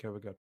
Okay, we're good.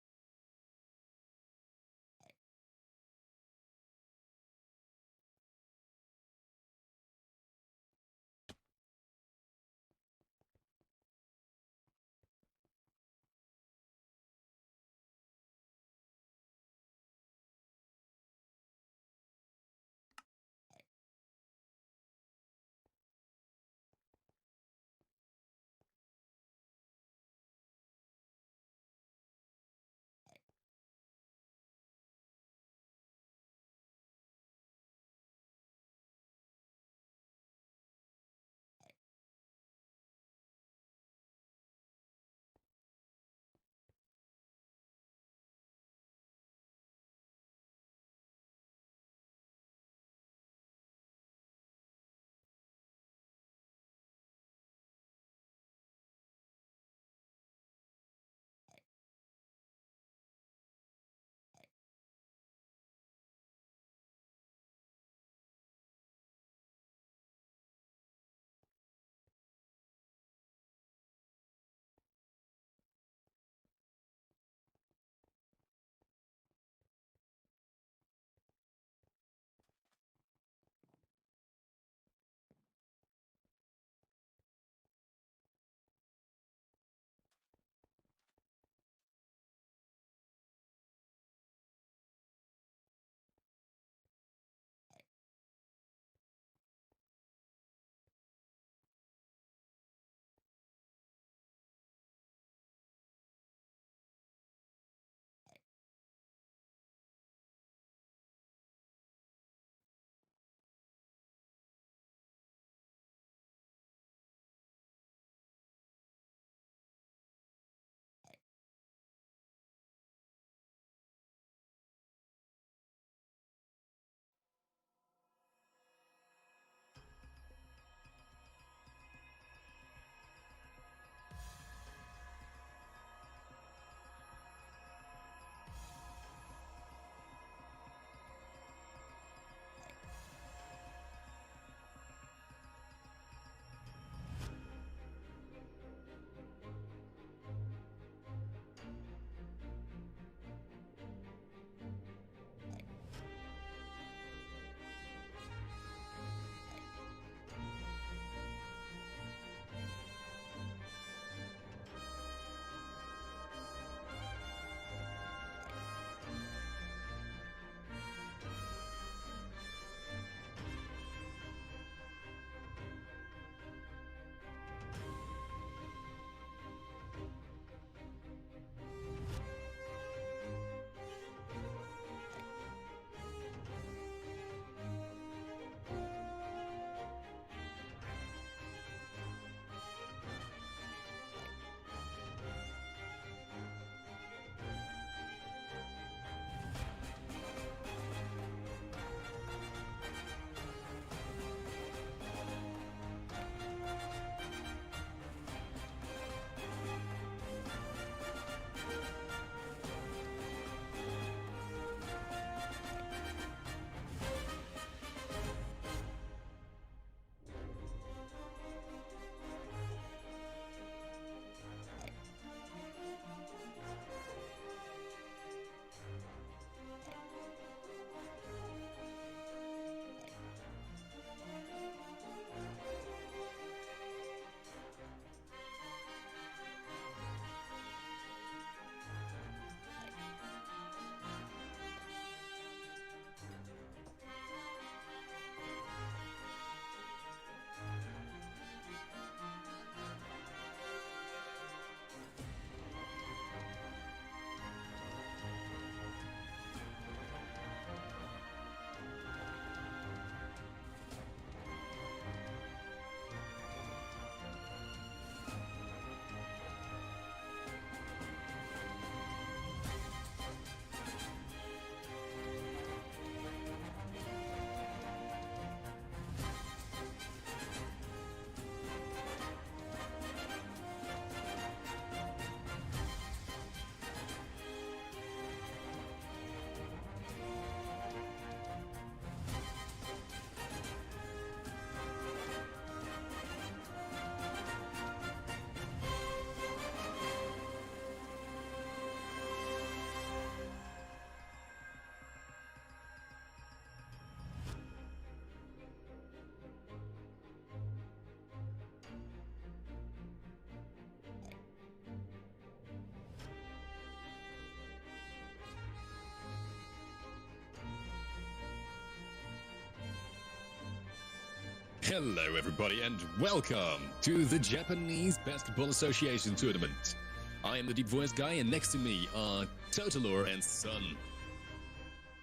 Hello everybody and welcome to the Japanese Basketball Association tournament. I am the deep voice guy and next to me are Totolor and Sun.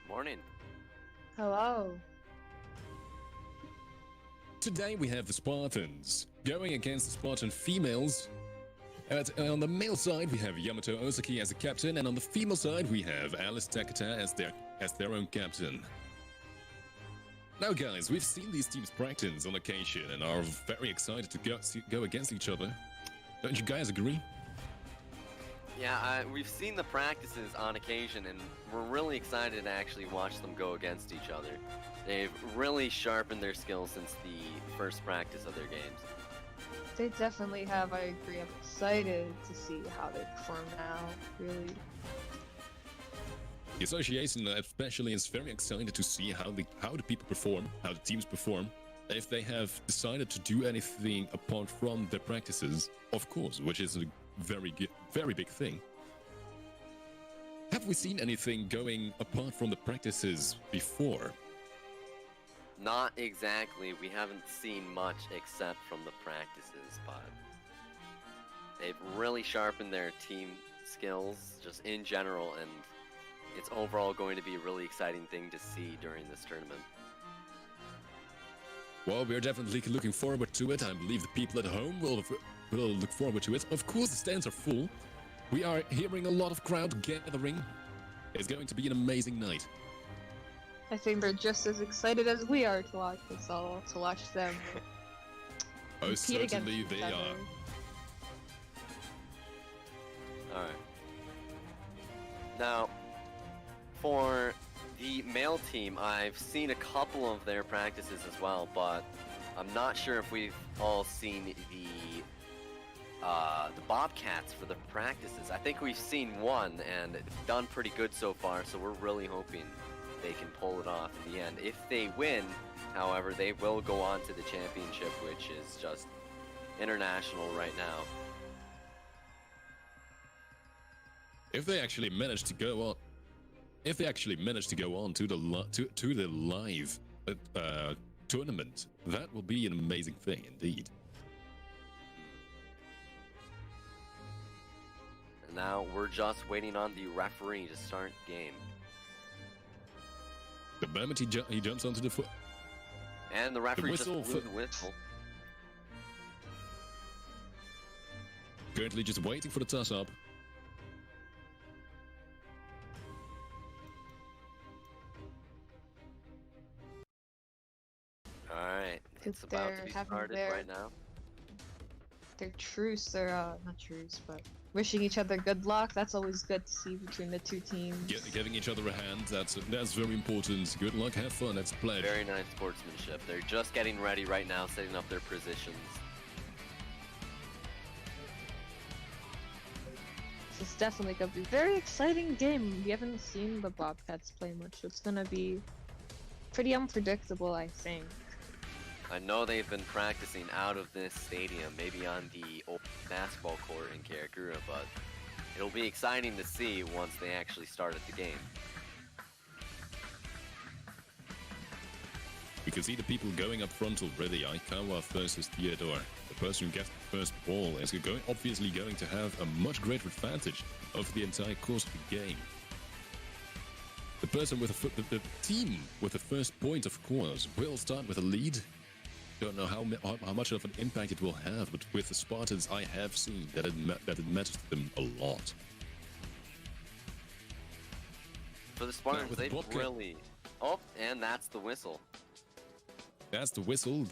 Morning. Hello. Today we have the Spartans going against the Spartan females. On the male side we have Yamato Osaki as the captain, and on the female side we have Alice Takata as their own captain. Now guys, we've seen these teams practice on occasion and are very excited to go against each other. Don't you guys agree? Yeah, we've seen the practices on occasion and we're really excited to actually watch them go against each other. They've really sharpened their skills since the first practice of their games. They definitely have, I agree. I'm excited to see how they perform now, really. The association especially is very excited to see how the people perform, how the teams perform, if they have decided to do anything apart from their practices, of course, which is a very big thing. Have we seen anything going apart from the practices before? Not exactly. We haven't seen much except from the practices, but they've really sharpened their team skills just in general, and it's overall going to be a really exciting thing to see during this tournament. Well, we're definitely looking forward to it. I believe the people at home will look forward to it. Of course, the stands are full. We are hearing a lot of crowd gathering. It's going to be an amazing night. I think they're just as excited as we are to watch this all, to watch them Oh, compete against certainly each they other. are. Alright. Now, for the male team, I've seen a couple of their practices as well, but I'm not sure if we've all seen the Bobcats for the practices. I think we've seen one, and it's done pretty good so far, so we're really hoping they can pull it off in the end. If they win, however, they will go on to the championship, which is just international right now. If they actually manage to go on, to the live tournament, that will be an amazing thing indeed. And now we're just waiting on the referee to start the game. The moment he jumps onto the foot, And the referee just whistle blew the whistle. currently just waiting for the toss-up. Alright, it's If about they're to be having started their- right now. Their truce, they're not truce, but wishing each other good luck. That's always good to see between the two teams. Giving each other a hand, that's very important. Good luck, have fun, that's a pledge. Very nice sportsmanship. They're just getting ready right now, setting up their positions. This is definitely gonna be a very exciting game. We haven't seen the Bobcats play much, so it's gonna be pretty unpredictable, I think. I know they've been practicing out of this stadium, maybe on the old basketball court in Karakura, but it'll be exciting to see once they actually start at the game. You can see the people going up front already. Aikawa versus Theodore. The person who gets the first ball is obviously going to have a much greater advantage over the entire course of the game. The person with the team with the first point, of course, will start with a lead. Don't know how much of an impact it will have, but with the Spartans, I have seen that it matters to them a lot. For the Spartans, with they've Bobcat- really... Oh, and that's the whistle. That's the whistle.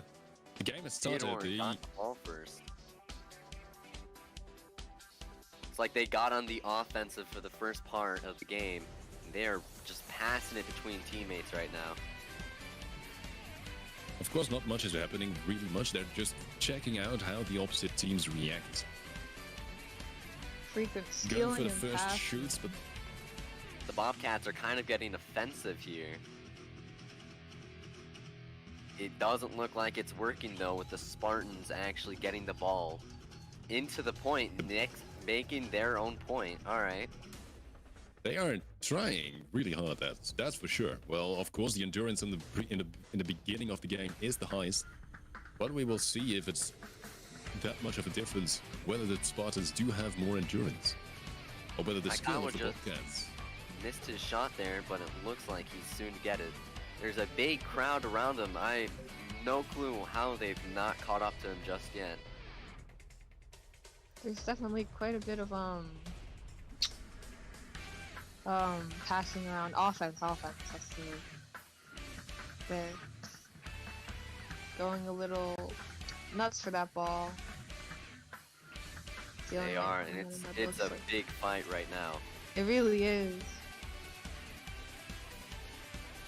The game has started. Theodore got the ball first. It's like they got on the offensive for the first part of the game. They're just passing it between teammates right now. Of course, not much is happening, really much. They're just checking out how the opposite teams react. Frequent Going stealing for the and first pass. shoots, but The Bobcats are kind of getting offensive here. It doesn't look like it's working though, with the Spartans actually getting the ball into the point, next making their own point. Alright. they are trying really hard. That's for sure. Well, of course, the endurance in the beginning of the game is the highest. But we will see if it's that much of a difference, whether the Spartans do have more endurance, or whether the skill of the Bobcats. Missed his shot there, but it looks like he's soon to get it. There's a big crowd around him. I no clue how they've not caught up to him just yet. There's definitely quite a bit of passing around. Offense, that's the word. They're going a little nuts for that ball. They are, and it's a big fight right now. It really is.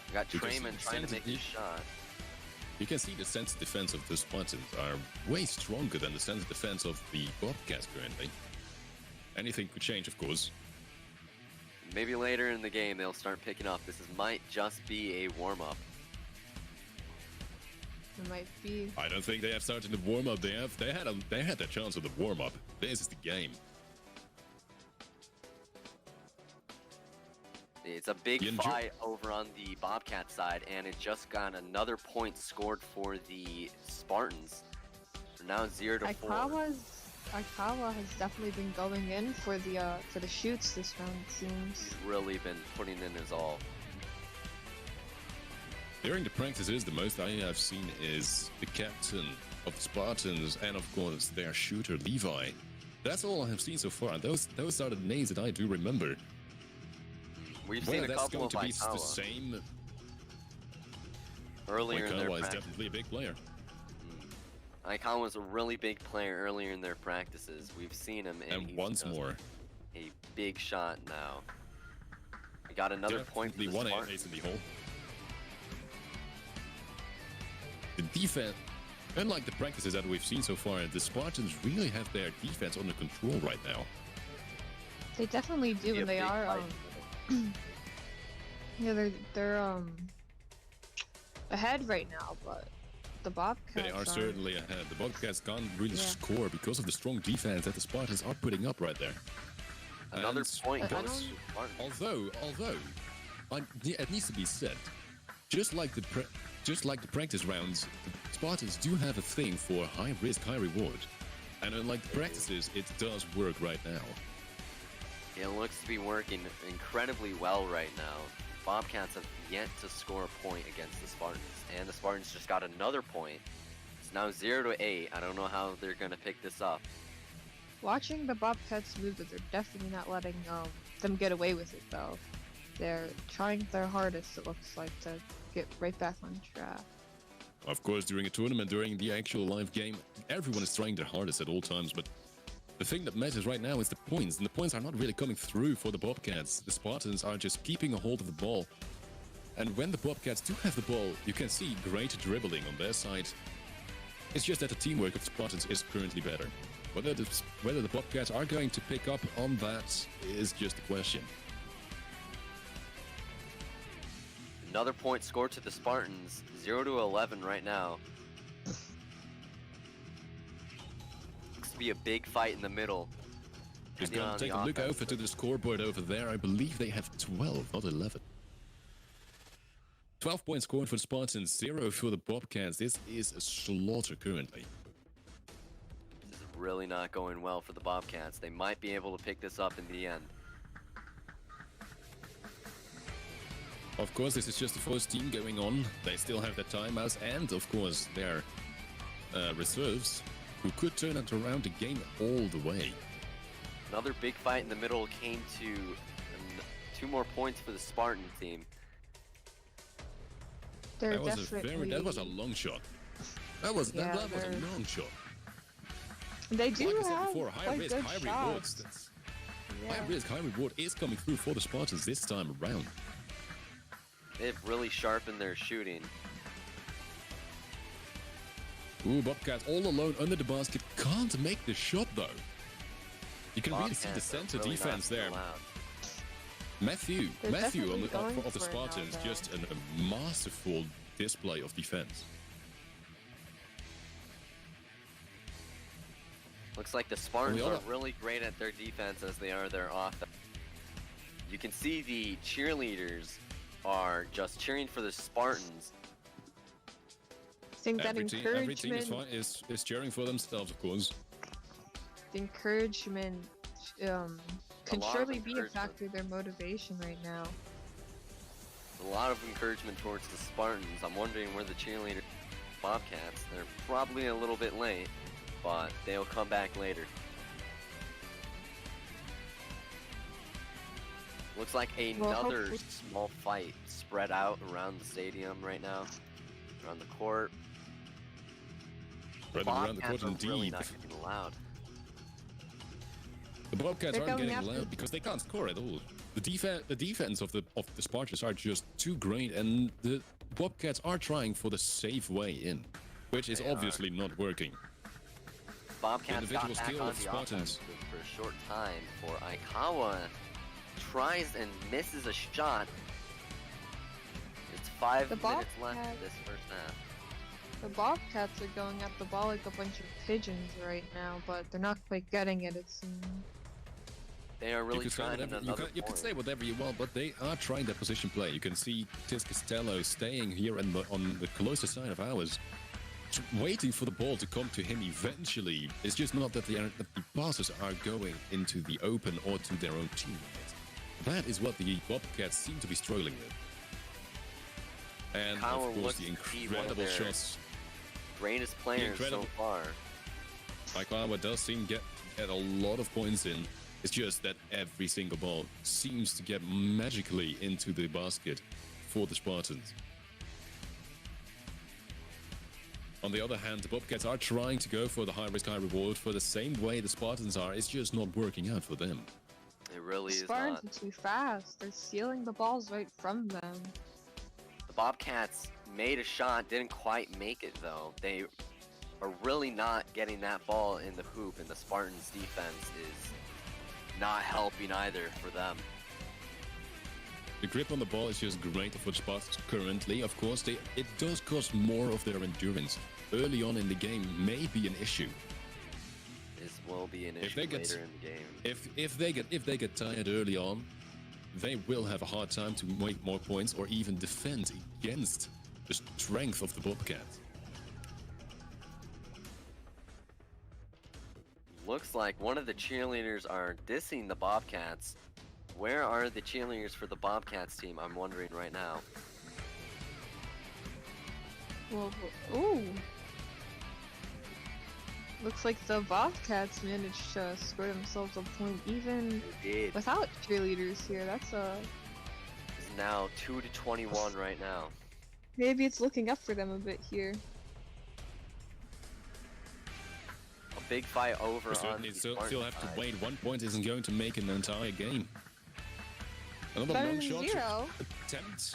We got Trayman trying to make his shot. You can see the sense of defense of the Spartans are way stronger than the sense of defense of the Bobcats currently. Anything could change, of course. Maybe later in the game they'll start picking up. This might just be a warm-up. It might be. I don't think they have started the warm-up. They had their chance of the warm-up. This is the game. It's a big fight over on the Bobcat side, and it just got another point scored for the Spartans. They're now 0-4. Aikawa has definitely been going in for the shoots this round, it seems. He's really been putting in his all. During the practices, the most I have seen is the captain of the Spartans and, of course, their shooter, Levi. That's all I have seen so far. Those are the names that I do remember. We've seen a couple of Aikawa. That's going to be the same. Earlier in their Aikawa is practice. definitely a big player. Aikawa was a really big player earlier in their practices. We've seen him, and he's once more, a big shot now. We got another point for the one Spartans. ace in the hole. The defense, unlike the practices that we've seen so far, the Spartans really have their defense under control right now. They definitely do, and they are. Yeah, they're ahead right now, but the Bobcats. They are certainly ahead. The Bobcats can't really score because of the strong defense that the Spartans are putting up right there. Another point goes to Spartans. Although, it needs to be said, just like the practice rounds, the Spartans do have a thing for high risk, high reward, and unlike the practices, it does work right now. It looks to be working incredibly well right now. Bobcats have yet to score a point against the Spartans, and the Spartans just got another point. It's now 0-8. I don't know how they're gonna pick this up. Watching the Bobcats move, they're definitely not letting them get away with it though. They're trying their hardest, it looks like, to get right back on track. Of course, during a tournament, during the actual live game, everyone is trying their hardest at all times, but the thing that matters right now is the points, and the points are not really coming through for the Bobcats. The Spartans are just keeping a hold of the ball. And when the Bobcats do have the ball, you can see great dribbling on their side. It's just that the teamwork of the Spartans is currently better. Whether the Bobcats are going to pick up on that is just a question. Another point scored to the Spartans, 0-11 right now. Looks to be a big fight in the middle. Just gonna take a look over to the scoreboard over there. I believe they have 12, not 11. 12 points scored for the Spartans, 0 for the Bobcats. This is a slaughter currently. This is really not going well for the Bobcats. They might be able to pick this up in the end. Of course, this is just the first team going on. They still have their timeouts and, of course, their reserves, who could turn it around the game all the way. Another big fight in the middle came to 2 more points for the Spartan team. That was a long shot. That was a long shot. They do like I said have before, high risk, high rewards. High risk, high reward is coming through for the Spartans this time around. They've really sharpened their shooting. Ooh, Bobcats all alone under the basket. Can't make the shot though. You can really see the center really defense there. Matthew of the Spartans, just a masterful display of defense. Looks like the Spartans are really great at their defense as they are their offense. You can see the cheerleaders are just cheering for the Spartans. think that Every team is encouragement, fine, is cheering for themselves, of course. the encouragement, can lot of surely be a encouragement. factor of their motivation right now. A lot of encouragement towards the Spartans. I'm wondering where the cheerleader Bobcats. They're probably a little bit late, but they'll come back later. Looks like another hopefully- small fight spread out around the stadium right now, around the court. Spreading around the court, Bobcats are really indeed. not getting loud. The Bobcats They're aren't going getting after- loud because they can't score at all. The defense of the Spartans are just too great, and the Bobcats are trying for the safe way in, which is They are. obviously not working. Bobcats Individual got back skill on of the Spartans. offense for a short time for Aikawa. Tries and misses a shot. It's 5 The minutes left Bobcats- in this first half. The Bobcats are going at the ball like a bunch of pigeons right now, but they're not quite getting it, it seems. They are really trying another you can point. say whatever you want, but they are trying their position play. You can see Tis Costello staying here on the closer side of ours, waiting for the ball to come to him eventually. It's just not that the passes are going into the open or to their own teammates. That is what the Bobcats seem to be struggling with. And Kawa of course looks the to be one of incredible their shots. Greatest players so incredible- far. Aikawa does seem to get a lot of points in. It's just that every single ball seems to get magically into the basket for the Spartans. On the other hand, the Bobcats are trying to go for the high risk, high reward for the same way the Spartans are. It's just not working out for them. It really The is Spartans not. are too fast. They're stealing the balls right from them. The Bobcats made a shot, didn't quite make it though. They are really not getting that ball in the hoop, and the Spartans' defense is not helping either for them. The grip on the ball is just great for the Spartans currently. Of course, it does cost more of their endurance. Early on in the game may be an issue. This will be an If issue they get- later in the game. If they get tired early on, they will have a hard time to make more points or even defend against the strength of the Bobcats. Looks like one of the cheerleaders are dissing the Bobcats. Where are the cheerleaders for the Bobcats team? I'm wondering right now. Well, ooh. Looks like the Bobcats managed to score themselves a point even They did. without cheerleaders here. That's It's now 2-21 right now. maybe it's looking up for them a bit here. A big fight over We on certainly the still Spartan have to side. wait. 1 point isn't going to make an entire game. Another Better long than shot 0. attempt.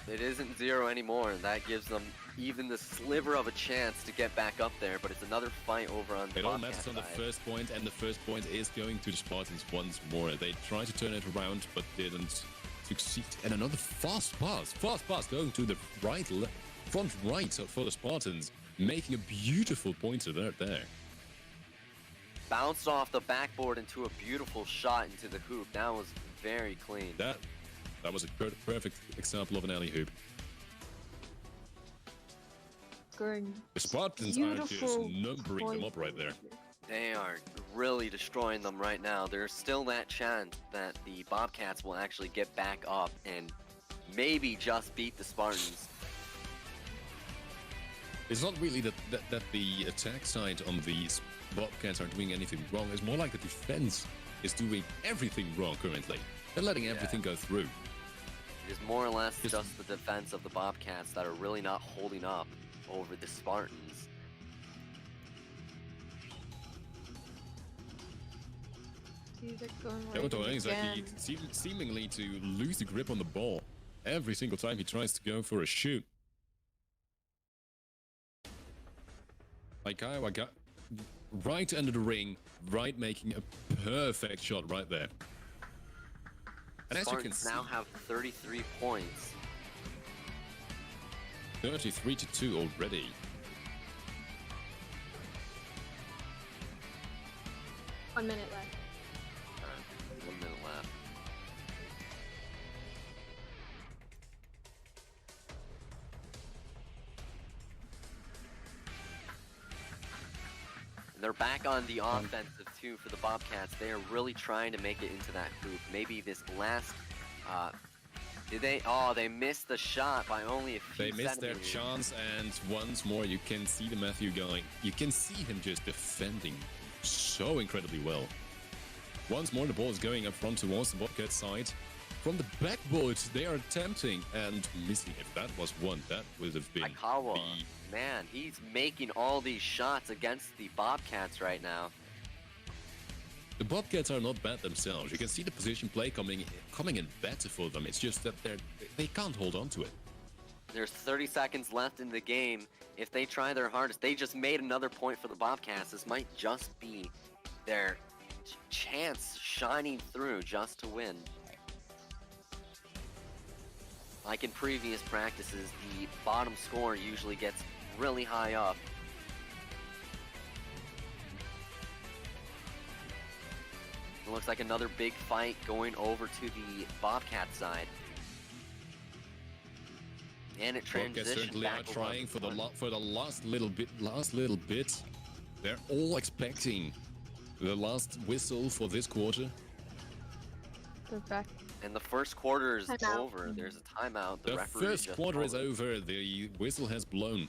It isn't 0 anymore, and that gives them even the sliver of a chance to get back up there, but it's another fight over on the It all Bobcat matters on the side. first point, and the first point is going to the Spartans once more. They tried to turn it around, but didn't succeed. And another fast pass going to the front right for the Spartans, making a beautiful pointer there. Bounced off the backboard into a beautiful shot into the hoop. That was very clean. That was a perfect example of an alley hoop. Scoring The Spartans are just beautiful numbering them up right there. They are really destroying them right now. There's still that chance that the Bobcats will actually get back up and maybe just beat the Spartans. It's not really that the attack side on these Bobcats are doing anything wrong. It's more like the defense is doing everything wrong currently. They're letting everything go through. It is more or less Just- just the defense of the Bobcats that are really not holding up over the Spartans. See, they're going right Yamato in is again. actually seemingly to lose the grip on the ball every single time he tries to go for a shoot. Aikawa got right under the ring, right making a perfect shot right there. And as you can Spartans see, now have 33 points. 33-2 already. One minute left. 1 minute left. And they're back on the offensive too for the Bobcats. They are really trying to make it into that group. Maybe this last, did they? Oh, they missed the shot by only a few They missed their centimeters. chance, and once more you can see the Matthew going. You can see him just defending so incredibly well. Once more the ball is going up front towards the Bobcat side. From the backboard, they are attempting and missing. If that was one, that would have been Aikawa, man, he's making all these shots against the Bobcats right now. The Bobcats are not bad themselves. You can see the position play coming in better for them. It's just that they can't hold on to it. There's 30 seconds left in the game. If they try their hardest, they just made another point for the Bobcats. This might just be their chance shining through just to win. Like in previous practices, the bottom score usually gets really high up. It looks like another big fight going over to the Bobcat side. And it Bobcats transitioned certainly back are trying for the last little bit. They're all expecting the last whistle for this quarter. They're back. And the first quarter is Timeout. over. There's a timeout. The referee first just quarter is called it. over. The whistle has blown.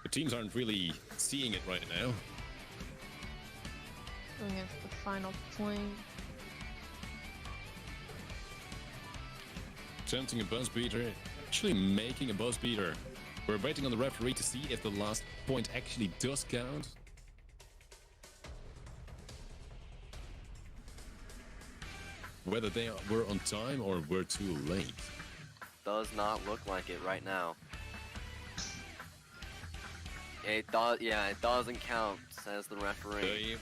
The teams aren't really seeing it right now. Going into the final point. Attempting a buzz beater, actually making a buzz beater. We're waiting on the referee to see if the last point actually does count. Whether they were on time or were too late. Does not look like it right now. It does, yeah, it doesn't count, says the referee.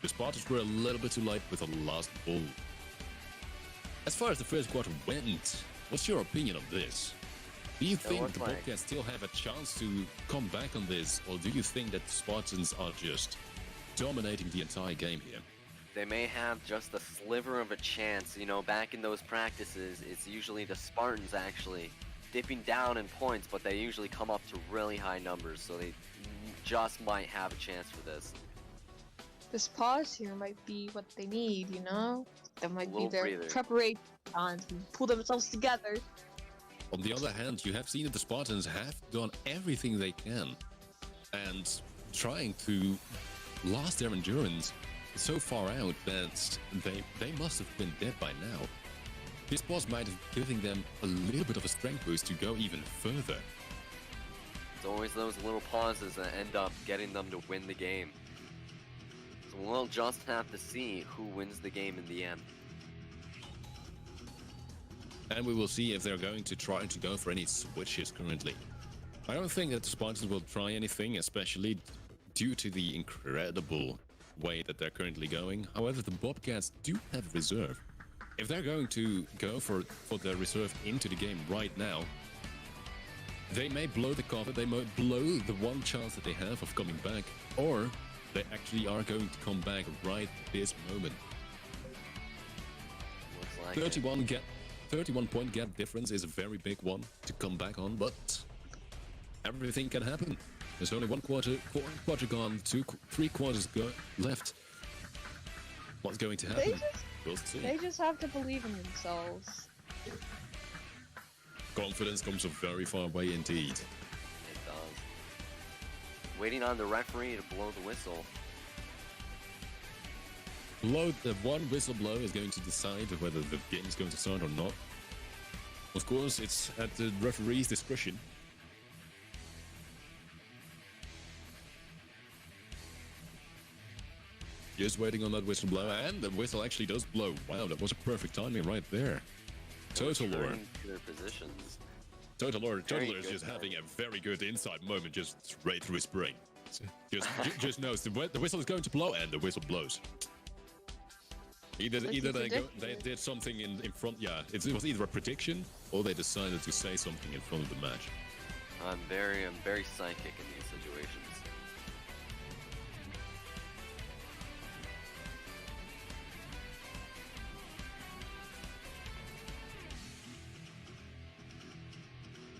The Spartans were a little bit too late with the last ball. As far as the first quarter went, what's your opinion on this? Do you think looks the like- Bobcats still have a chance to come back on this, or do you think that the Spartans are just dominating the entire game here? They may have just a sliver of a chance. You know, back in those practices, it's usually the Spartans actually dipping down in points, but they usually come up to really high numbers, so they just might have a chance for this. This pause here might be what they need, you know? That might be Little their breather. preparation time to pull themselves together. On the other hand, you have seen that the Spartans have done everything they can and trying to last their endurance so far out that they must have been dead by now. This pause might have given them a little bit of a strength boost to go even further. It's always those little pauses that end up getting them to win the game. So we'll just have to see who wins the game in the end. And we will see if they're going to try to go for any switches currently. I don't think that the Spartans will try anything, especially due to the incredible way that they're currently going. However, the Bobcats do have reserve. If they're going to go for their reserve into the game right now, they may blow the cover, they might blow the one chance that they have of coming back, or they actually are going to come back right this moment. Looks like 31 point gap difference is a very big one to come back on, but everything can happen. There's only one quarter gone, three quarters left. What's going to happen? We'll see. They just have to believe in themselves. Confidence comes a very far way indeed. It does. Waiting on the referee to blow the whistle. The one whistle blow is going to decide whether the game is going to start or not. Of course, it's at the referee's discretion. Just waiting on that whistle blow, and the whistle actually does blow. Wow, that was a perfect timing right there. Total Lord. Returning to their positions. Total Lord Very is good just time. having a very good inside moment just straight through his brain. Just knows the whistle is going to blow, and the whistle blows. Either they did something in front. Yeah, it was either a prediction or they decided to say something in front of the match. I'm very psychic in these situations.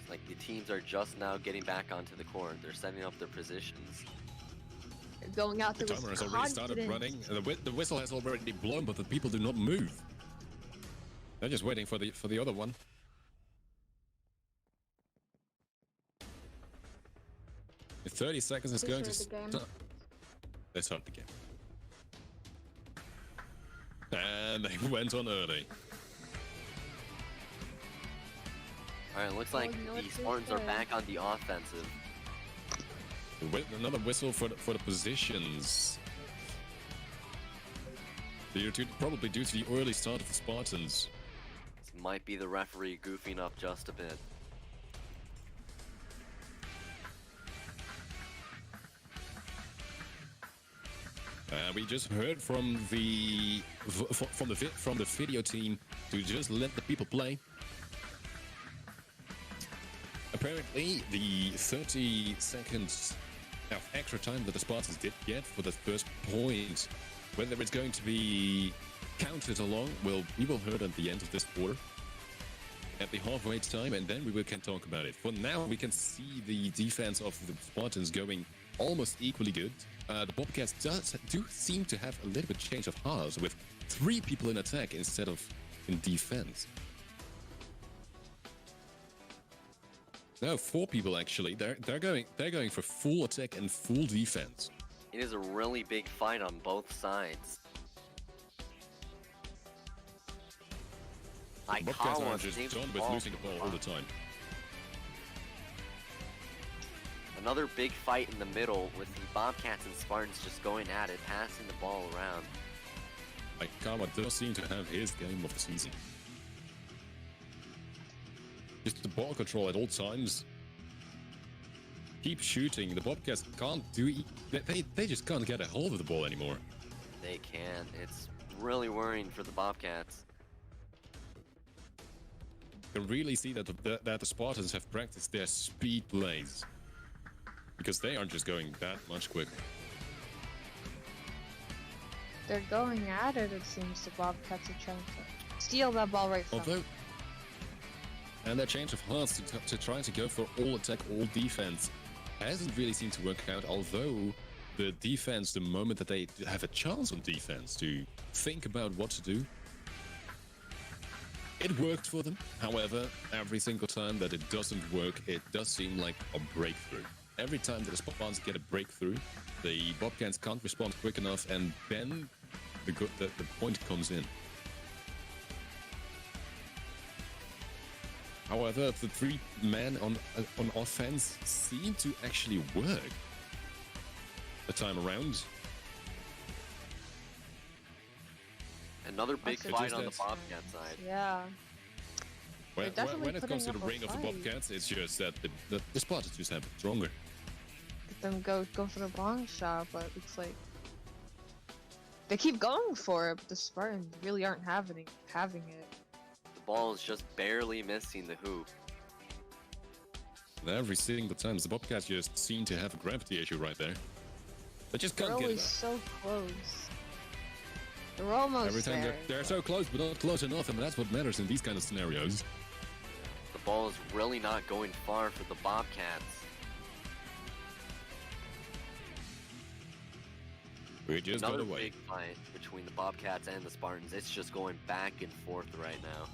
It's like the teams are just now getting back onto the court. They're setting up their positions. They're going out The there timer with has already started confidence. running. The whistle has already blown, but the people do not move. They're just waiting for the other one. In 30 seconds, it's going to start. Let's start the game. And they went on early. Alright, looks like the Spartans are back on the offensive. Another whistle for the positions. Probably due to the early start of the Spartans. This might be the referee goofing up just a bit. We just heard from the video team to just let the people play. Apparently, the 30 seconds of extra time that the Spartans did get for the first point, whether it's going to be counted along, well, we will hear at the end of this quarter, at the halfway time, and then we can talk about it. For now, we can see the defense of the Spartans going almost equally good. The Bobcats do seem to have a little bit change of heart with 3 people in attack instead of in defense. No, 4 people actually. They're going for full attack and full defense. It is a really big fight on both sides. The Bobcats are just done with losing the ball all the time. Another big fight in the middle with the Bobcats and Spartans just going at it, passing the ball around. Karakura does seem to have his game of the season. Just the ball control at all times. Keep shooting. The Bobcats can't do... They just can't get a hold of the ball anymore. They can't. It's really worrying for the Bobcats. You can really see that the Spartans have practiced their speed plays. Because they aren't just going that much quicker. They're going at it, it seems. The Bobcats are trying to steal that ball right from them. And their change of hearts to try to go for all attack, all defense hasn't really seemed to work out, although the defense, the moment that they have a chance on defense to think about what to do, it worked for them. However, every single time that it doesn't work, it does seem like a breakthrough. Every time that the Spartans get a breakthrough, the Bobcats can't respond quick enough, and then the point comes in. However, the 3 men on offense seem to actually work the time around. Another big fight on the Bobcat side. Yeah. When it comes to the ring of the Bobcats, it's just that the Spartans just have it stronger. Let them go for the long shot, but it's like they keep going for it, but the Spartans really aren't having it. The ball is just barely missing the hoop. And every single time, the Bobcats just seem to have a gravity issue right there. They just can't They're get it. always so close. They're almost Every time there. they're so close, but not close enough, and that's what matters in these kind of scenarios. The ball is really not going far for the Bobcats. We just got Another away. big fight between the Bobcats and the Spartans. It's just going back and forth right now.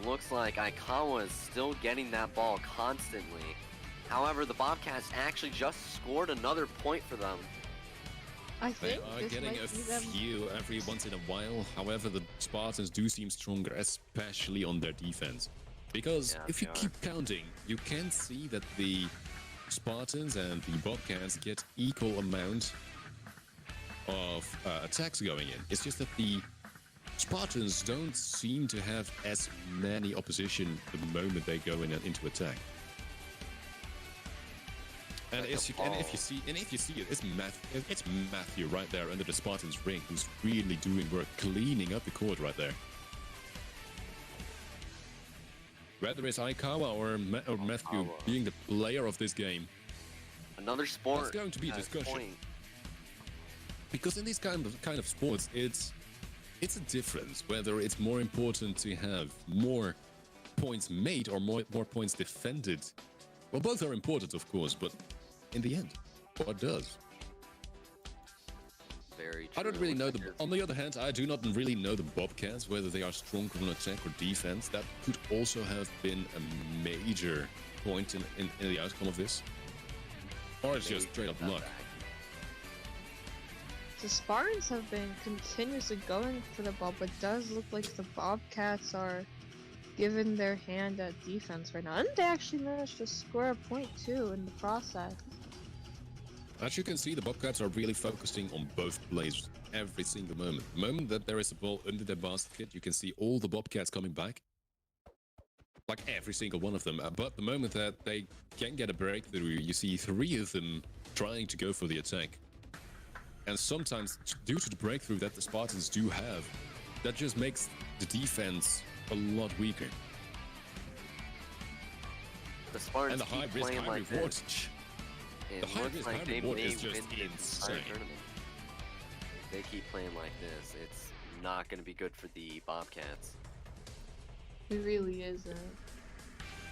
Looks like Aikawa is still getting that ball constantly. However, the Bobcats actually just scored another point for them. I They think are this getting might a be them. few every once in a while. However, the Spartans do seem stronger, especially on their defense. Because Yeah, if you they keep counting, you can see that the Spartans and the Bobcats get equal amount of attacks going in. It's just that the Spartans don't seem to have as many opposition the moment they go into attack. And if you see it, it's Matthew right there under the Spartans ring, who's really doing work, cleaning up the court right there. Whether it's Aikawa or Matthew Aikawa. being the player of this game, Another sport. that's going to be a has discussion. point. Because in these kind of sports, it's a difference whether it's more important to have more points made or more points defended. Well, both are important, of course, but in the end, what does? Very true. I don't really know Because on the other hand, I do not really know the Bobcats, whether they are stronger on attack or defense. That could also have been a major point in the outcome of this. Or it's just straight up luck. The Spartans have been continuously going for the ball, but it does look like the Bobcats are giving their hand at defense right now. And they actually managed to score a point too in the process. As you can see, the Bobcats are really focusing on both plays every single moment. The moment that there is a ball under their basket, you can see all the Bobcats coming back. Like every single one of them. But the moment that they can get a breakthrough, you see 3 of them trying to go for the attack. And sometimes, due to the breakthrough that the Spartans do have, that just makes the defense a lot weaker. the Spartans And the high keep risk, playing high like reward. this. It The high looks risk, like high they reward may is just win the entire insane. tournament. If they keep playing like this, it's not going to be good for the Bobcats. It really isn't.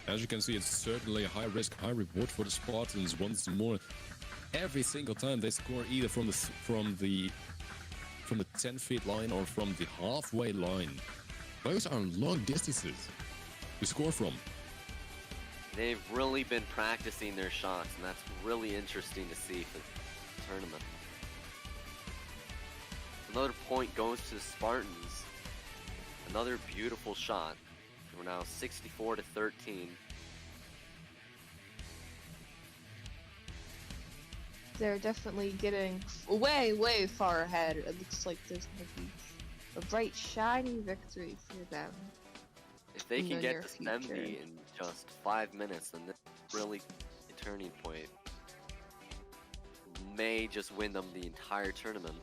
As you can see, it's certainly a high risk, high reward for the Spartans once more. Every single time they score either from the 10-feet line or from the halfway line. Those are long distances to score from. They've really been practicing their shots, and that's really interesting to see for the tournament. Another point goes to the Spartans. Another beautiful shot. We're now 64 to 13. They're definitely getting way, way far ahead. It looks like there's gonna be a bright, shiny victory for them. If they in can the get near to future. 70 in just 5 minutes, then this is really a turning point. May just win them the entire tournament.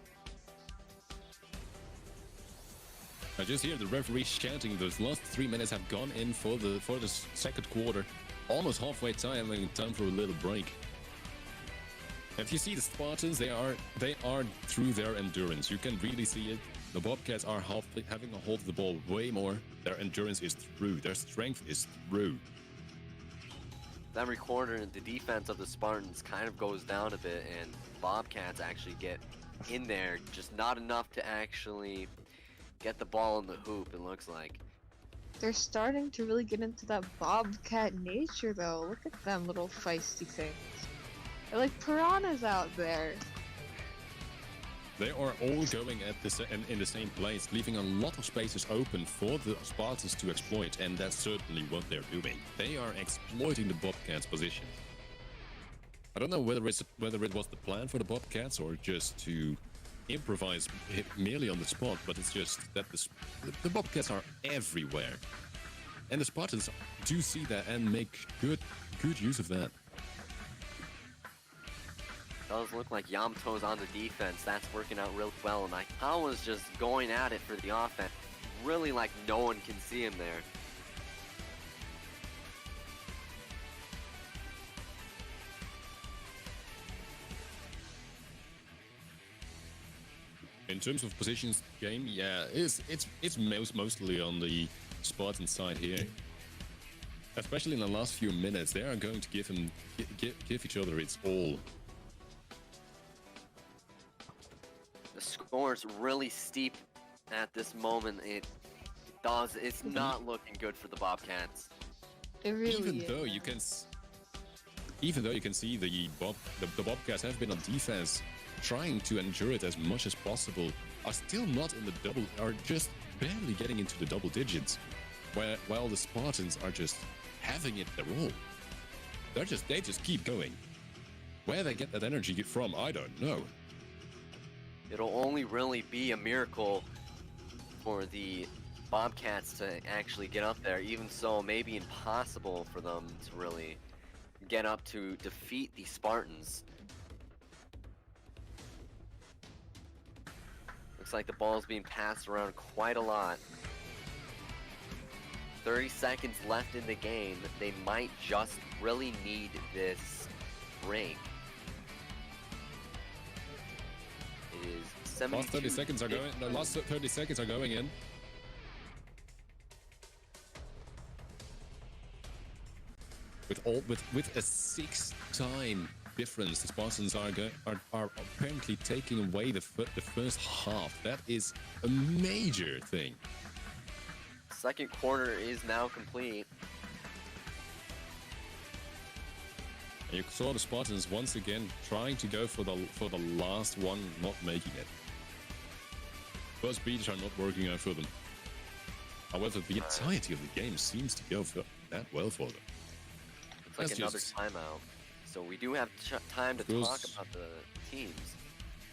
I just hear the referee chanting. Those last 3 minutes have gone in for the second quarter. Almost halfway time, and time for a little break. If you see the Spartans, they are through their endurance. You can really see it. The Bobcats are having a hold of the ball way more. Their endurance is through. Their strength is through. Every quarter, the defense of the Spartans kind of goes down a bit, and Bobcats actually get in there, just not enough to actually get the ball in the hoop, it looks like. They're starting to really get into that Bobcat nature, though. Look at them little feisty things. They're like piranhas out there. They are all going in the same place, leaving a lot of spaces open for the Spartans to exploit, and that's certainly what they're doing. They are exploiting the Bobcats' position. I don't know whether it was the plan for the Bobcats or just to improvise merely on the spot, but it's just that the Bobcats are everywhere, and the Spartans do see that and make good use of that. Does look like Yamato's on the defense. That's working out real well, and Aikawa's just going at it for the offense. Really like no one can see him there. In terms of positions game, yeah, it's mostly on the Spartan side here. Especially in the last few minutes, they are going to give each other its all. The score's really steep at this moment. It's not looking good for the Bobcats. It really Even is. though you can see the Bobcats have been on defense, trying to endure it as much as possible, are still not in the are just barely getting into the double digits, while the Spartans are just having it their all. They just keep going. Where they get that energy from, I don't know. It'll only really be a miracle for the Bobcats to actually get up there. Even so, maybe impossible for them to really get up to defeat the Spartans. Looks like the ball's being passed around quite a lot. 30 seconds left in the game. They might just really need this break. It is 72. Last 30 seconds are going. The last 30 seconds are going in. With a 6-time difference, the Spartans are apparently taking away the first half. That is a major thing. Second quarter is now complete. And you saw the Spartans once again trying to go for the last one, not making it. First beats are not working out for them. However, the entirety of the game seems to go that well for them. It's like another timeout. So we do have time to talk about the teams.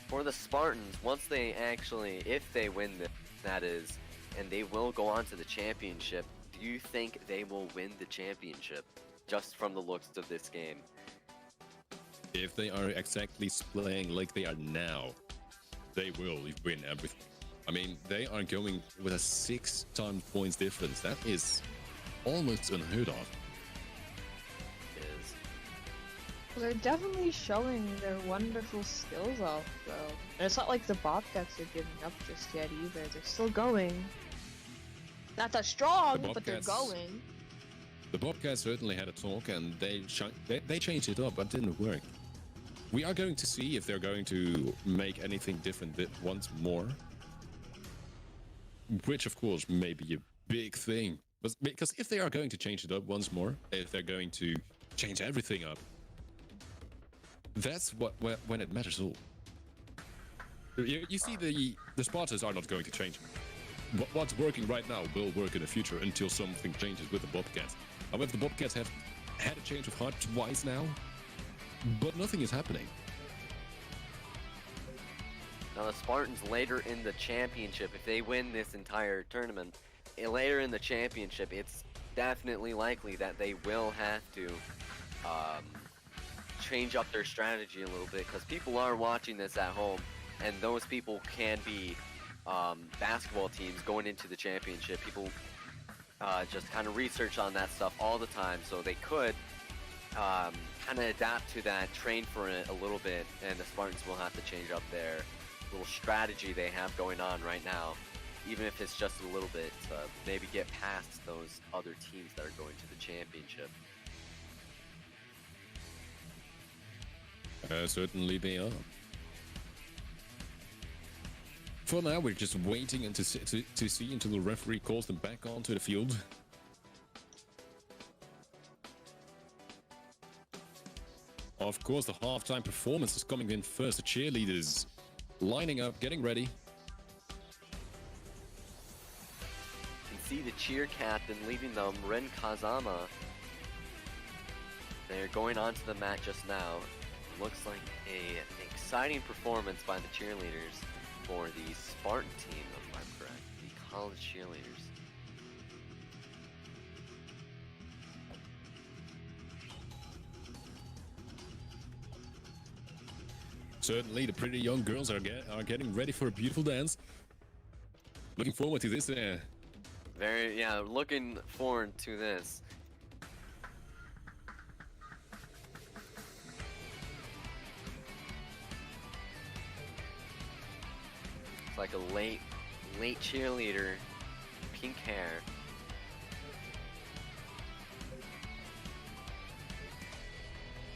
For the Spartans, once they actually, if they win this, that is, and they will go on to the championship, do you think they will win the championship? Just from the looks of this game. If they are exactly playing like they are now, they will win everything. I mean, they are going with a 6-time points difference. That is almost unheard of. Well, they're definitely showing their wonderful skills off, though. And it's not like the Bobcats are giving up just yet either. They're still going. Not that strong, but they're going. The Bobcats certainly had a talk, and they changed it up, but it didn't work. We are going to see if they're going to make anything different once more. Which, of course, may be a big thing. But because if they are going to change it up once more, if they're going to change everything up, that's when it matters all. You see, the Spartans are not going to change. What's working right now will work in the future until something changes with the Bobcats. However, the Bobcats have had a change of heart twice now, but nothing is happening. Now the Spartans later in the championship, if they win this entire tournament, later in the championship, it's definitely likely that they will have to change up their strategy a little bit, because people are watching this at home, and those people can be basketball teams going into the championship. People just kind of research on that stuff all the time, so they could kind of adapt to that, train for it a little bit, and the Spartans will have to change up their little strategy they have going on right now, even if it's just a little bit, to maybe get past those other teams that are going to the championship. Certainly they are. For now, we're just waiting to see until the referee calls them back onto the field. Of course, the halftime performance is coming in first. The cheerleaders lining up, getting ready. You can see the cheer captain leading them, Ren Kazama. They're going onto the mat just now. Looks like an exciting performance by the cheerleaders for the Spartan team, if I'm correct, the college cheerleaders. Certainly, the pretty young girls are getting ready for a beautiful dance. Looking forward to this. Looking forward to this. It's like a late cheerleader, pink hair.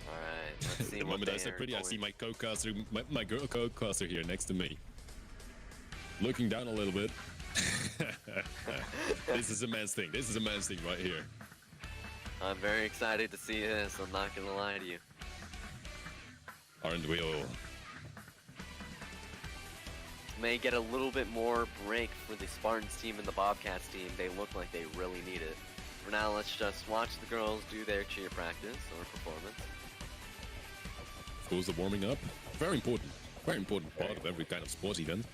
Alright, let's see the what moment I said pretty, I see my co-caster, my girl co-caster here next to me. Looking down a little bit. This is a man's thing. This is a man's thing right here. I'm very excited to see this, I'm not gonna lie to you. Aren't we all? May get a little bit more break for the Spartans team and the Bobcats team. They look like they really need it. For now, let's just watch the girls do their cheer practice or performance. Of course, the warming up. Very important part of every kind of sports event.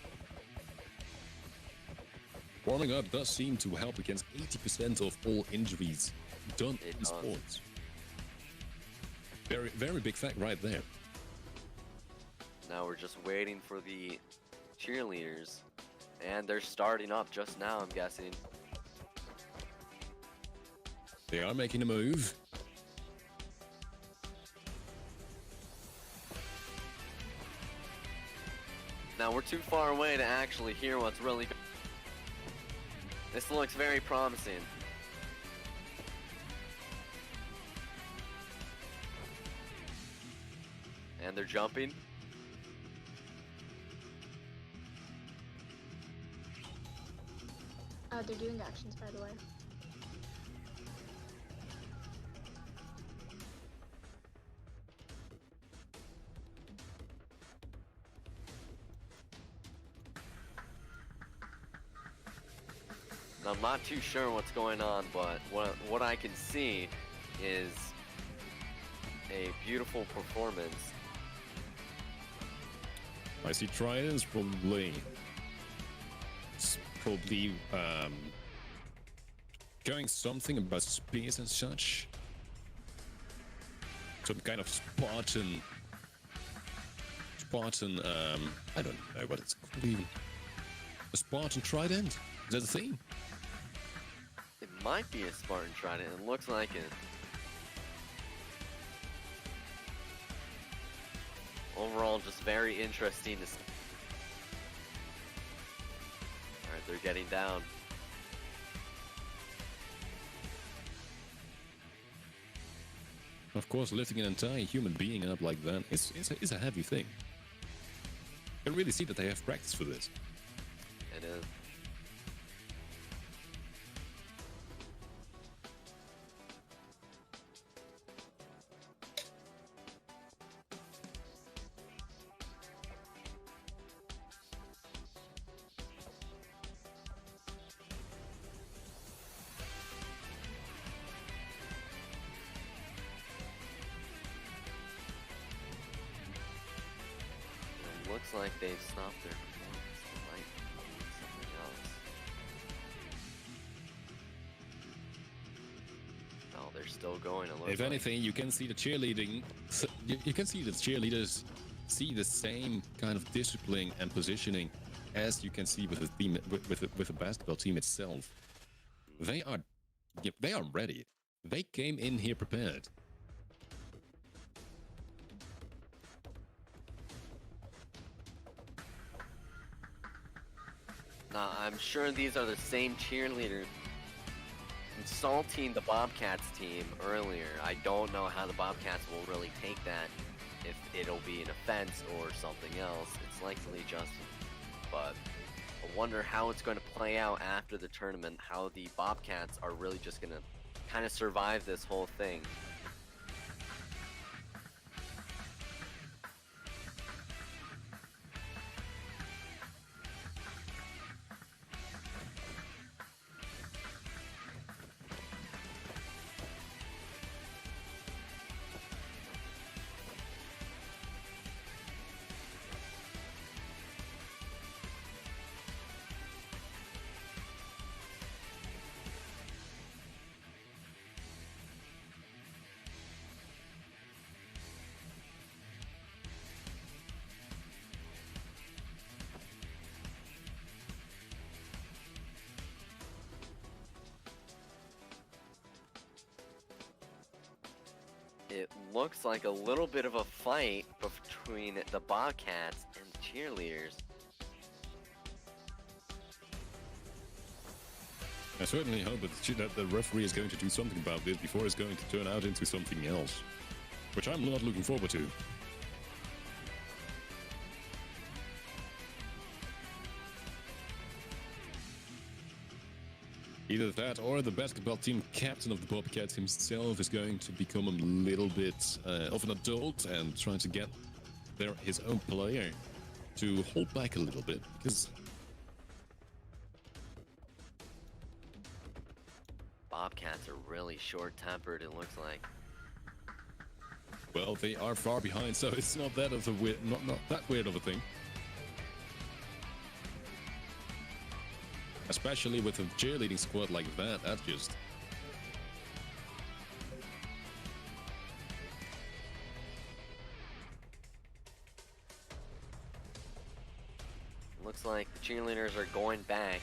Warming up does seem to help against 80% of all injuries done in sports. Very, very big fact right there. Now we're just waiting for the cheerleaders, and they're starting up just now, I'm guessing. They are making a move. Now we're too far away to actually hear what's really going. This looks very promising. And they're jumping. They're doing actions, by the way. I'm not too sure what's going on, but what I can see is a beautiful performance. I see Trident's probably going something about spears and such. Some kind of Spartan, I don't know what it's called even. A Spartan Trident? Is that a thing? It might be a Spartan Trident. It looks like it. Overall, just very interesting to see. Alright, they're getting down. Of course, lifting an entire human being up like that is a heavy thing. You can really see that they have practice for this. It is. Looks like they've stopped their performance. They might be doing something else. No, they're still going. It looks If like. anything, you can see the cheerleading. You can see the cheerleaders see the same kind of discipline and positioning as you can see with the team, with the basketball team itself. They are ready. They came in here prepared. I'm sure these are the same cheerleaders insulting the Bobcats team earlier. I don't know how the Bobcats will really take that, if it'll be an offense or something else. It's likely just, but I wonder how it's going to play out after the tournament, how the Bobcats are really just going to kind of survive this whole thing. It looks like a little bit of a fight between the Bobcats and the cheerleaders. I certainly hope that the referee is going to do something about this before it's going to turn out into something else, which I'm not looking forward to. Either that or the basketball team captain of the Bobcats himself is going to become a little bit of an adult and trying to get his own player to hold back a little bit, because Bobcats are really short-tempered, it looks like. well, they are far behind, so it's not that not that weird of a thing. Especially with a cheerleading squad like that, that's just... Looks like the cheerleaders are going back.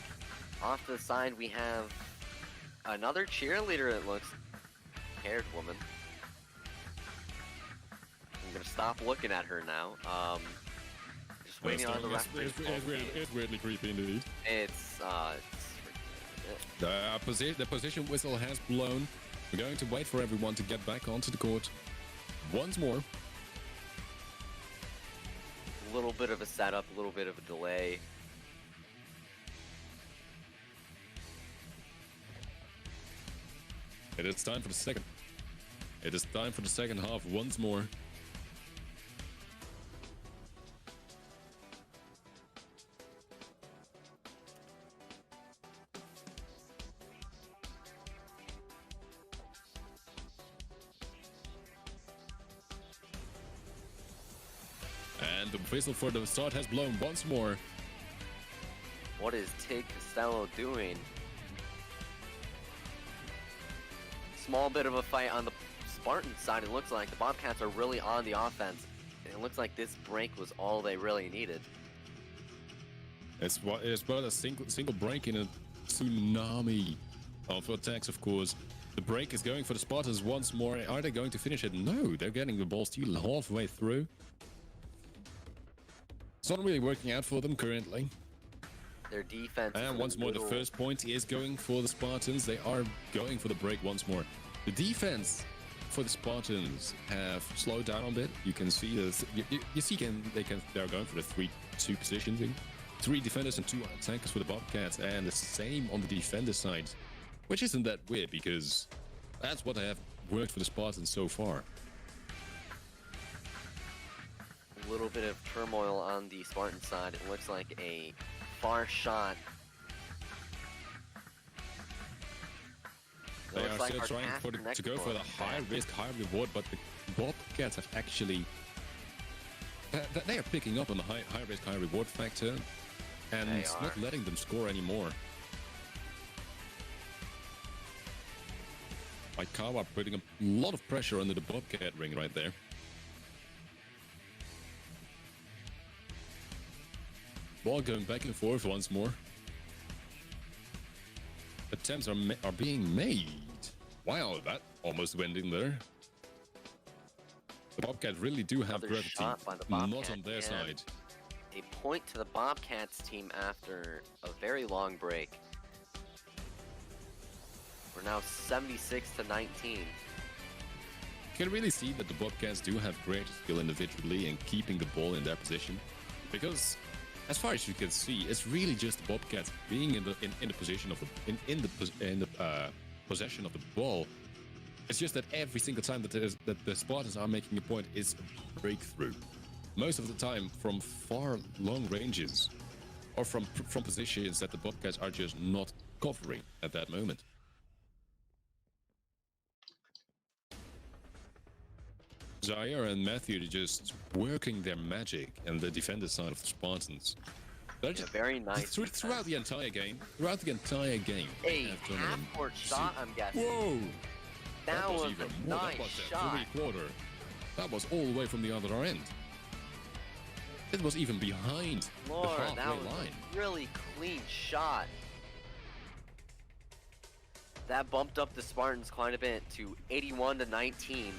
Off to the side we have another cheerleader, it looks. blonde-haired woman. I'm gonna stop looking at her now. Just waiting on the referee. It's weirdly creepy indeed. The position whistle has blown. We're going to wait for everyone to get back onto the court once more. A little bit of a setup, a little bit of a delay. It is time for the second. It is time for the second half once more. And the whistle for the start has blown once more. What is Tig Costello doing? Small bit of a fight on the Spartan side. It looks like the Bobcats are really on the offense. And it looks like this break was all they really needed. It's but a single break in a tsunami of attacks, of course. The break is going for the Spartans once more. Are they going to finish it? No, they're getting the ball still halfway through. It's not really working out for them currently. Their defense. And once more, the first point is going for the Spartans. They are going for the break once more. The defense for the Spartans have slowed down a bit. You can see this. You see, they're going for the 3-2 positioning. 3 defenders and 2 attackers for the Bobcats, and the same on the defender side, which isn't that weird because that's what have worked for the Spartans so far. A little bit of turmoil on the Spartan side. It looks like a far shot. They are still trying to go for the high risk, high reward, but the Bobcats have actually they are picking up on the high risk, high reward factor, and it's not letting them score anymore. Aikawa putting a lot of pressure under the Bobcat ring right there. Ball going back and forth once more. Attempts are being made. Wow, that almost went in there. The Bobcats really do have gravity, not on their side. A point to the Bobcats team after a very long break. We're now 76-19. You can really see that the Bobcats do have great skill individually in keeping the ball in their position, because as far as you can see, it's really just the Bobcats being in the position of the possession of the ball. It's just that every single time that the Spartans are making a point is a breakthrough. Most of the time from far long ranges, or from positions that the Bobcats are just not covering at that moment. Zaire and Matthew are just working their magic and the defender side of the Spartans. They're just very nice throughout the entire game. Throughout the entire game. A half-court shot, I'm guessing. Whoa! That was even a more. nice That was shot. 3/4. That was all the way from the other end. It was even behind Lord, the halfway that was line. a really clean shot. That bumped up the Spartans quite a bit to 81-19.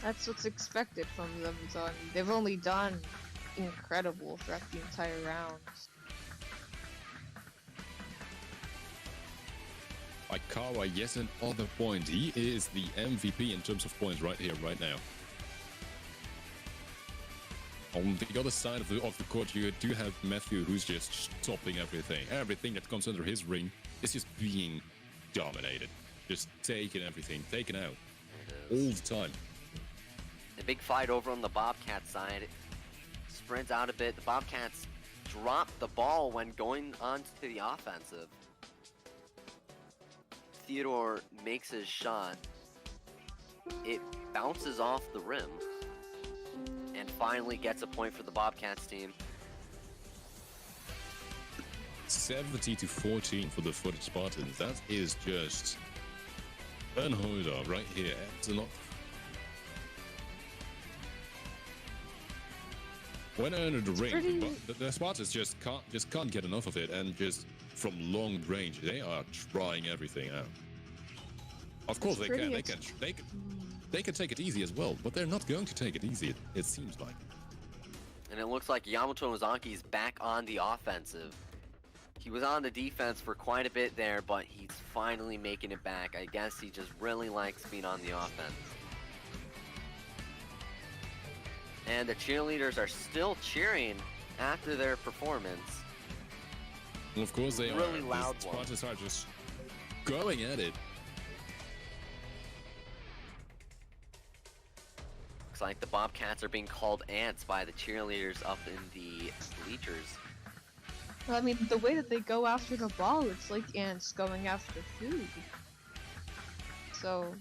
That's what's expected from them. They've only done incredible throughout the entire round. Aikawa, yes, another point. He is the MVP in terms of points right here, right now. On the other side of the court, you do have Matthew, who's just stopping everything. Everything that comes under his ring is just being dominated. Just taking everything, taken out. All the time. The big fight over on the Bobcat side. Spreads out a bit. The Bobcats drop the ball when going on to the offensive. Theodore makes his shot. It bounces off the rim. And finally gets a point for the Bobcats team. 70-14 for the Spartans. That is just unheard of right here. It's not. When under the ring, the Spartans just can't get enough of it and just from long range. They are trying everything out. Of course, they can take it easy as well, but they're not going to take it easy. It seems like. And it looks like Yamato Ozaki is back on the offensive. He was on the defense for quite a bit there, but he's finally making it back. I guess he just really likes being on the offense. And the cheerleaders are still cheering after their performance. And of course they really are. Loud the Spartans are just going at it. Looks like the Bobcats are being called ants by the cheerleaders up in the bleachers. Well, I mean, the way that they go after the ball, it's like ants going after food. So...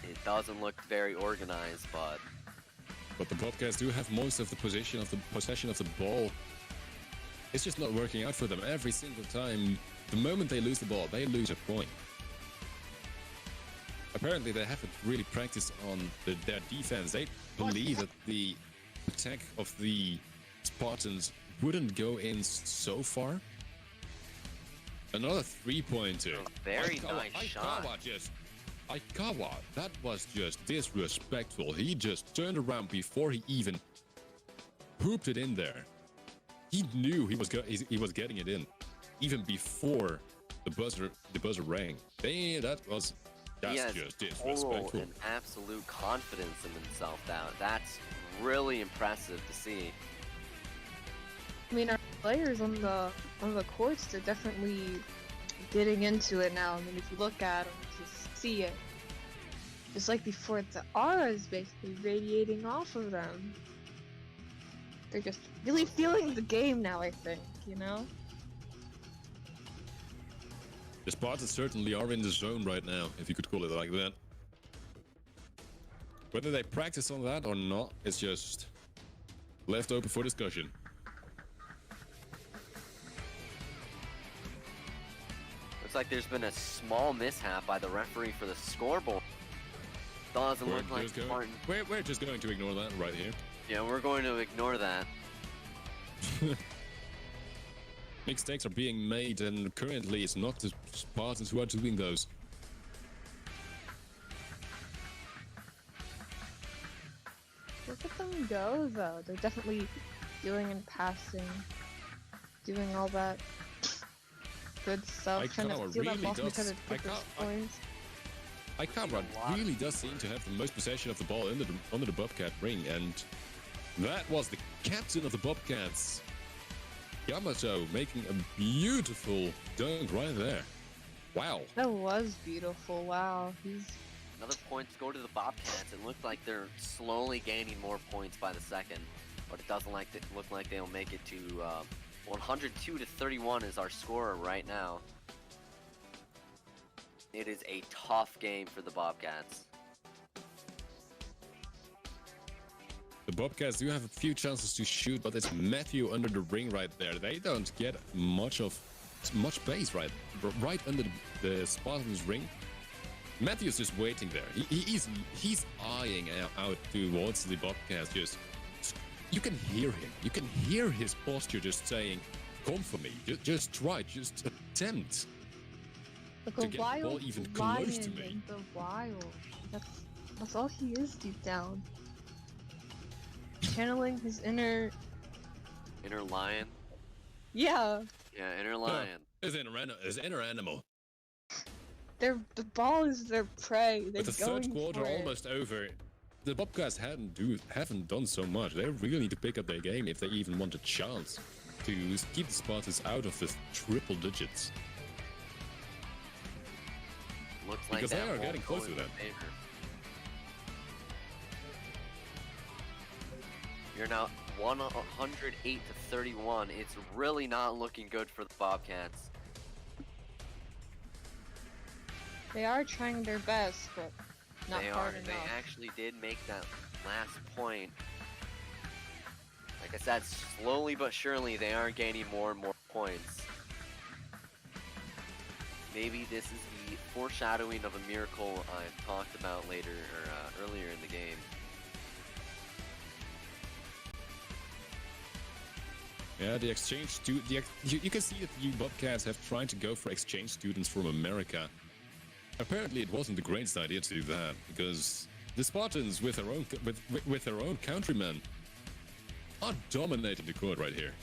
It doesn't look very organized, but... But the Bobcats do have most of the possession of the ball. It's just not working out for them every single time. The moment they lose the ball, they lose a point. Apparently, they haven't really practiced on their defense. They believe that the attack of the Spartans wouldn't go in so far. Another three-pointer. Very nice shot. Aikawa, that was just disrespectful. He just turned around before he even hooped it in there. He knew he was getting it in, even before the buzzer rang. That's just disrespectful. Total and absolute confidence in himself. That's really impressive to see. I mean, our players on the courts, they're definitely getting into it now. I mean, if you look at them, just see it. Just like before, the aura is basically radiating off of them. They're just really feeling the game now, I think, you know? The Spartans certainly are in the zone right now, if you could call it like that. Whether they practice on that or not, it's just left open for discussion. Looks like there's been a small mishap by the referee for the scoreboard. Doesn't look like Spartan. We're just going to ignore that right here. Yeah, we're going to ignore that. Mistakes are being made, and currently it's not the Spartans who are doing those. Look at them go, though. They're definitely doing and passing, doing all that good stuff. Trying to steal that ball from each other to get those points. Karakura really does seem to have the most possession of the ball under the Bobcat ring, and that was the captain of the Bobcats, Yamato, making a beautiful dunk right there. Wow. That was beautiful. Wow. Another point to go to the Bobcats. It looks like they're slowly gaining more points by the second, but it doesn't look like they'll make it to 102-31 is our score right now. It is a tough game for the Bobcats. The Bobcats do have a few chances to shoot, but it's Matthew under the ring right there. They don't get much space right under the Spartans' ring. Matthew's just waiting there. He's eyeing out towards the Bobcats. You can hear him. You can hear his posture just saying, "Come for me. Just try. Just attempt." Like to a get wild the ball even lion close to me. in the wild. That's all he is deep down. Channeling his inner lion. Yeah. Yeah, inner lion. His inner animal. The ball is their prey. They're With the third going quarter for it. almost over, the Bobcats haven't done so much. They really need to pick up their game if they even want a chance to keep the Spartans out of the triple digits. Looks like Because that they are won't getting go close in to their that. favor. You're now 108-31. It's really not looking good for the Bobcats. They are trying their best, but not hard enough. They actually did make that last point. Like I said, slowly but surely they are gaining more and more points. Maybe this is the foreshadowing of a miracle I've talked about later or earlier in the game. Yeah, the exchange you can see that the Bobcats have tried to go for exchange students from America. Apparently, it wasn't the greatest idea to do that because the Spartans, with their own countrymen, are dominating the court right here.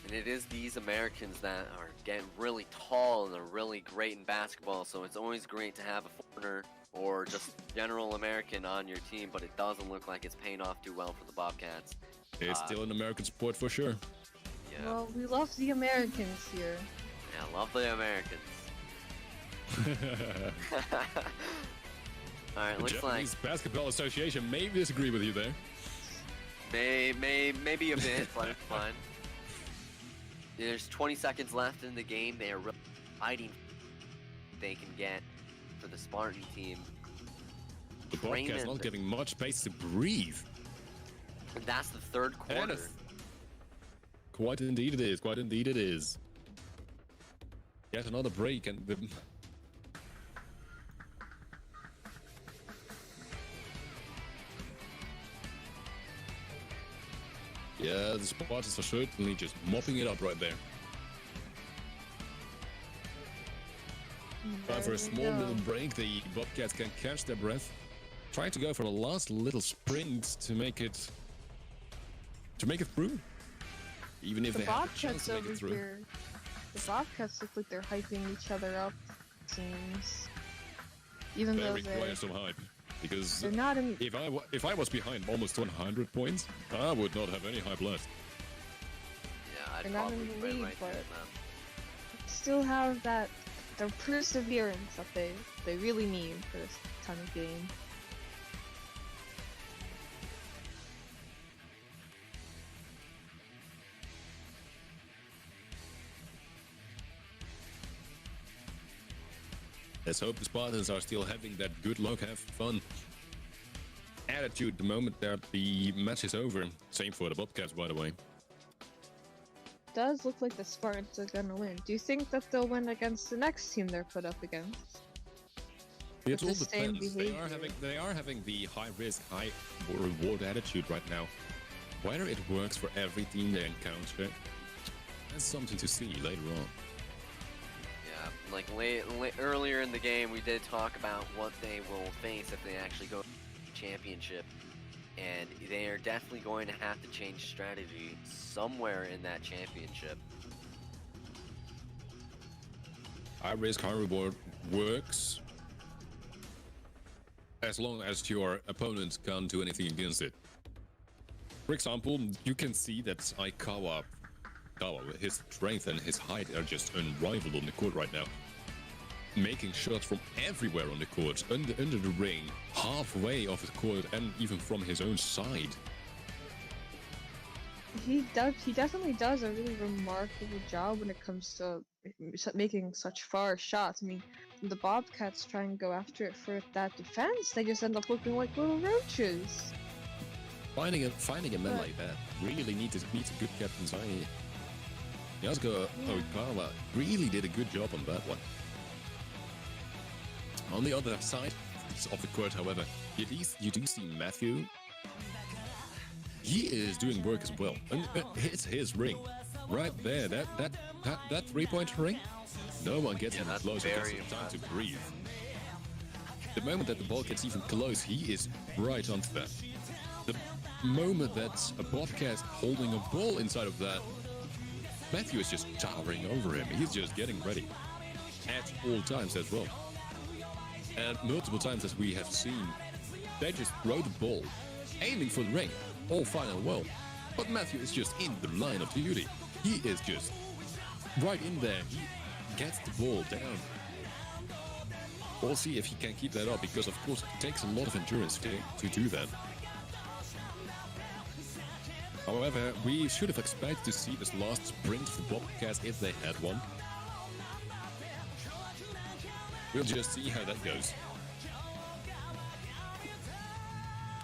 And it is these Americans that are getting really tall and are really great in basketball, so it's always great to have a foreigner or just general American on your team, but it doesn't look like it's paying off too well for the Bobcats. It's still an American sport for sure. Yeah. Well, we love the Americans here. Yeah, love the Americans. Alright, The looks Japanese Basketball Association may disagree with you there. maybe a bit, but it's fine. There's 20 seconds left in the game. They are really fighting they can get for the Spartan team. The Bobcats not getting much space to breathe. And that's the third quarter. Quite indeed it is. Quite indeed it is. Yet another break and the... Yeah, the Spartans are certainly just mopping it up right there. But for a small little break, the Bobcats can catch their breath, trying to go for the last little sprint to make it through. Even if they have a chance to make it through. Here, the Bobcats look like they're hyping each other up, it seems. Even They though require some hype. Because they're not in... if I was behind almost 100 points, I would not have any hype left. Yeah, I'd They're not probably in the right lead, there but with them. still have that their perseverance that they really need for this kind of game. Let's hope the Spartans are still having that good luck, have fun attitude the moment that the match is over. Same for the Bobcats, by the way. Does look like the Spartans are gonna win. Do you think that they'll win against the next team they're put up against? It all the same depends. They behavior. are having the high risk, high reward attitude right now. Whether it works for every team they encounter, that's something to see later on. Yeah, like earlier in the game, we did talk about what they will face if they actually go to the championship, and they are definitely going to have to change strategy somewhere in that championship. High risk, high reward works as long as your opponent can't do anything against it. For example, you can see that Aikawa, his strength and his height are just unrivaled on the court right now. Making shots from everywhere on the court, under the ring, halfway off the court, and even from his own side. He definitely does a really remarkable job when it comes to making such far shots. I mean, when the Bobcats try and go after it for that defense, they just end up looking like little roaches. Finding a man like that really needs a good captain's eye. Yasuko Oikawa really did a good job on that one. On the other side of the court, however, you do see Matthew. He is doing work as well. And it's his ring. Right there, that three-point ring, no one gets even close and gets some time to breathe. The moment that the ball gets even close, he is right onto that. The moment that a Bobcat holding a ball inside of that, Matthew is just towering over him. He's just getting ready at all times as well. And multiple times as we have seen, they just throw the ball, aiming for the ring, all fine and well. But Matthew is just in the line of duty. He is just right in there. He gets the ball down. We'll see if he can keep that up, because of course it takes a lot of endurance to do that. However, we should have expected to see this last sprint for Bobcats if they had one. We'll just see how that goes.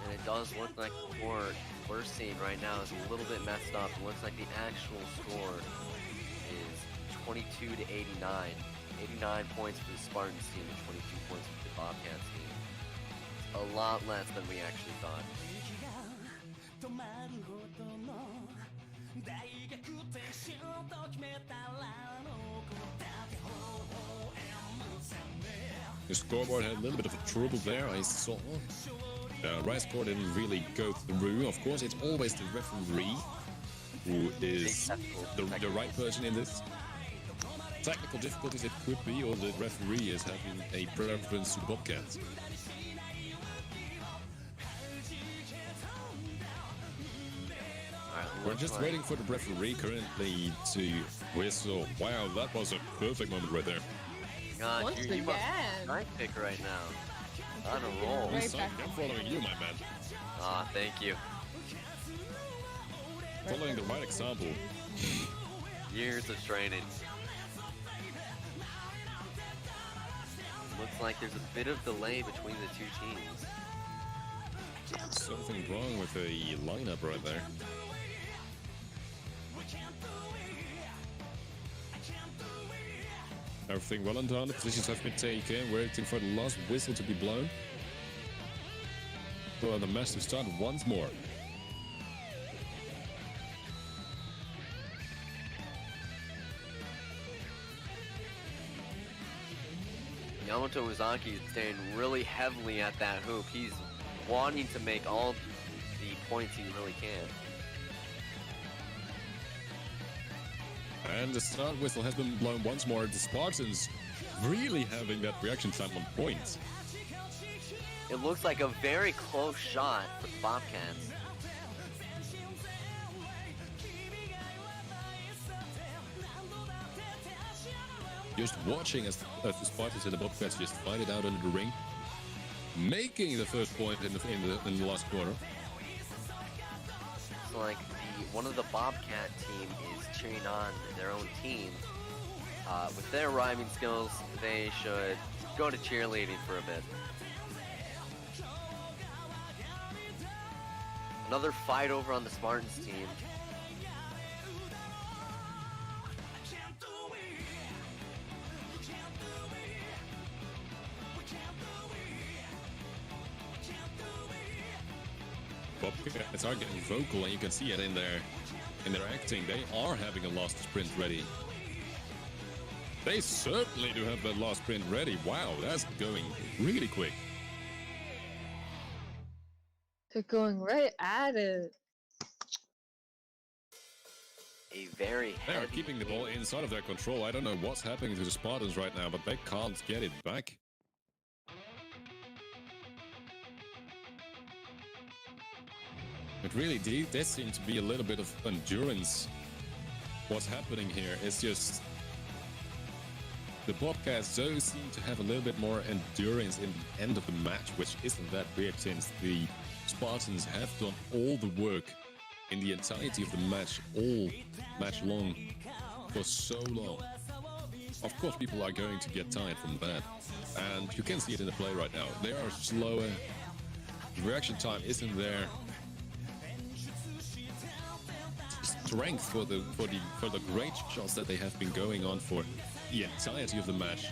And it does look like the court we're seeing right now is a little bit messed up. It looks like the actual score is 22 to 89. 89 points for the Spartans team and 22 points for the Bobcats team. It's a lot less than we actually thought. The scoreboard had a little bit of a trouble there, I saw. The right score didn't really go through. Of course, it's always the referee who is the right person in this. Technical difficulties it could be, or the referee is having a preference to the Bobcats. We're just waiting for the referee currently to whistle. Wow, that was a perfect moment right there. God, Once you must again. nice pick right now. On a roll. Right back. I'm following you, my man. Ah, thank you. Following the right example. Years of training. Looks like there's a bit of delay between the two teams. Something wrong with the lineup right there. Everything well undone. The positions have been taken. We're waiting for the last whistle to be blown. For the match to start once more. Yamato Uzaki is staying really heavily at that hoop. He's wanting to make all the points he really can. And the start whistle has been blown once more. The Spartans really having that reaction time on point. It looks like a very close shot for the Bobcats. Just watching as the Spartans and the Bobcats just fight it out under the ring, making the first point in the last quarter. It's like one of the Bobcat team is cheering on their own team. With their rhyming skills, they should go to cheerleading for a bit. Another fight over on the Spartans team. Bobcats are getting vocal, and you can see it in their acting. They are having a last sprint ready. They certainly do have that last sprint ready. Wow, that's going really quick. They're going right at it. A very They are heavy keeping the ball inside of their control. I don't know what's happening to the Spartans right now, but they can't get it back. It really does seem to be a little bit of endurance. What's happening here is just the Bobcats do seem to have a little bit more endurance in the end of the match, which isn't that weird since the Spartans have done all the work in the entirety of the match, all match long, for so long. Of course, people are going to get tired from that, and you can see it in the play right now. They are slower. The reaction time isn't there. Strength for the great shots that they have been going on for the entirety of the match,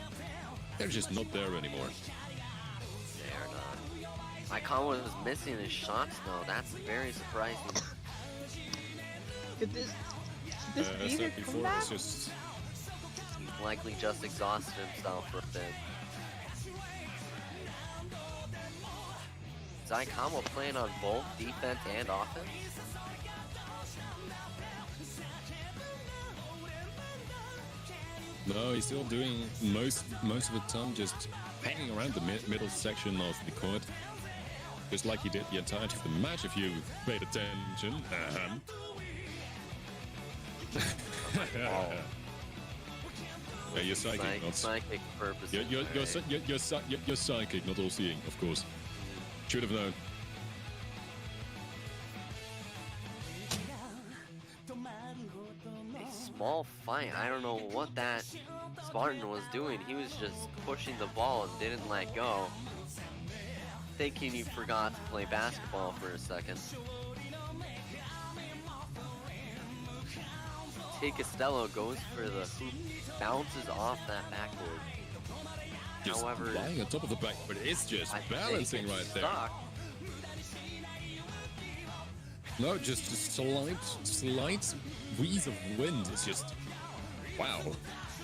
they're just not there anymore. They're not. Icon was missing his shots though. That's very surprising. Did this As I beaver said come before, back? it's just He's likely just exhausted himself for a bit. Is Icon playing on both defense and offense? no, he's still doing most of the time just hanging around the middle section of the court, just like he did the entirety of the match. If you paid attention. Yeah, you're psychic, not Psychic purposes. you're psychic, not all-seeing, of course. Should have known. A small fight. I don't know what that Spartan was doing. He was just pushing the ball and didn't let go. Thinking he forgot to play basketball for a second. Tay Costello goes for the hoop, bounces off that backboard. Just However, lying on top of the backboard, it's just I think balancing it's right there. stuck. No, just a slight breeze of wind. It's just, wow.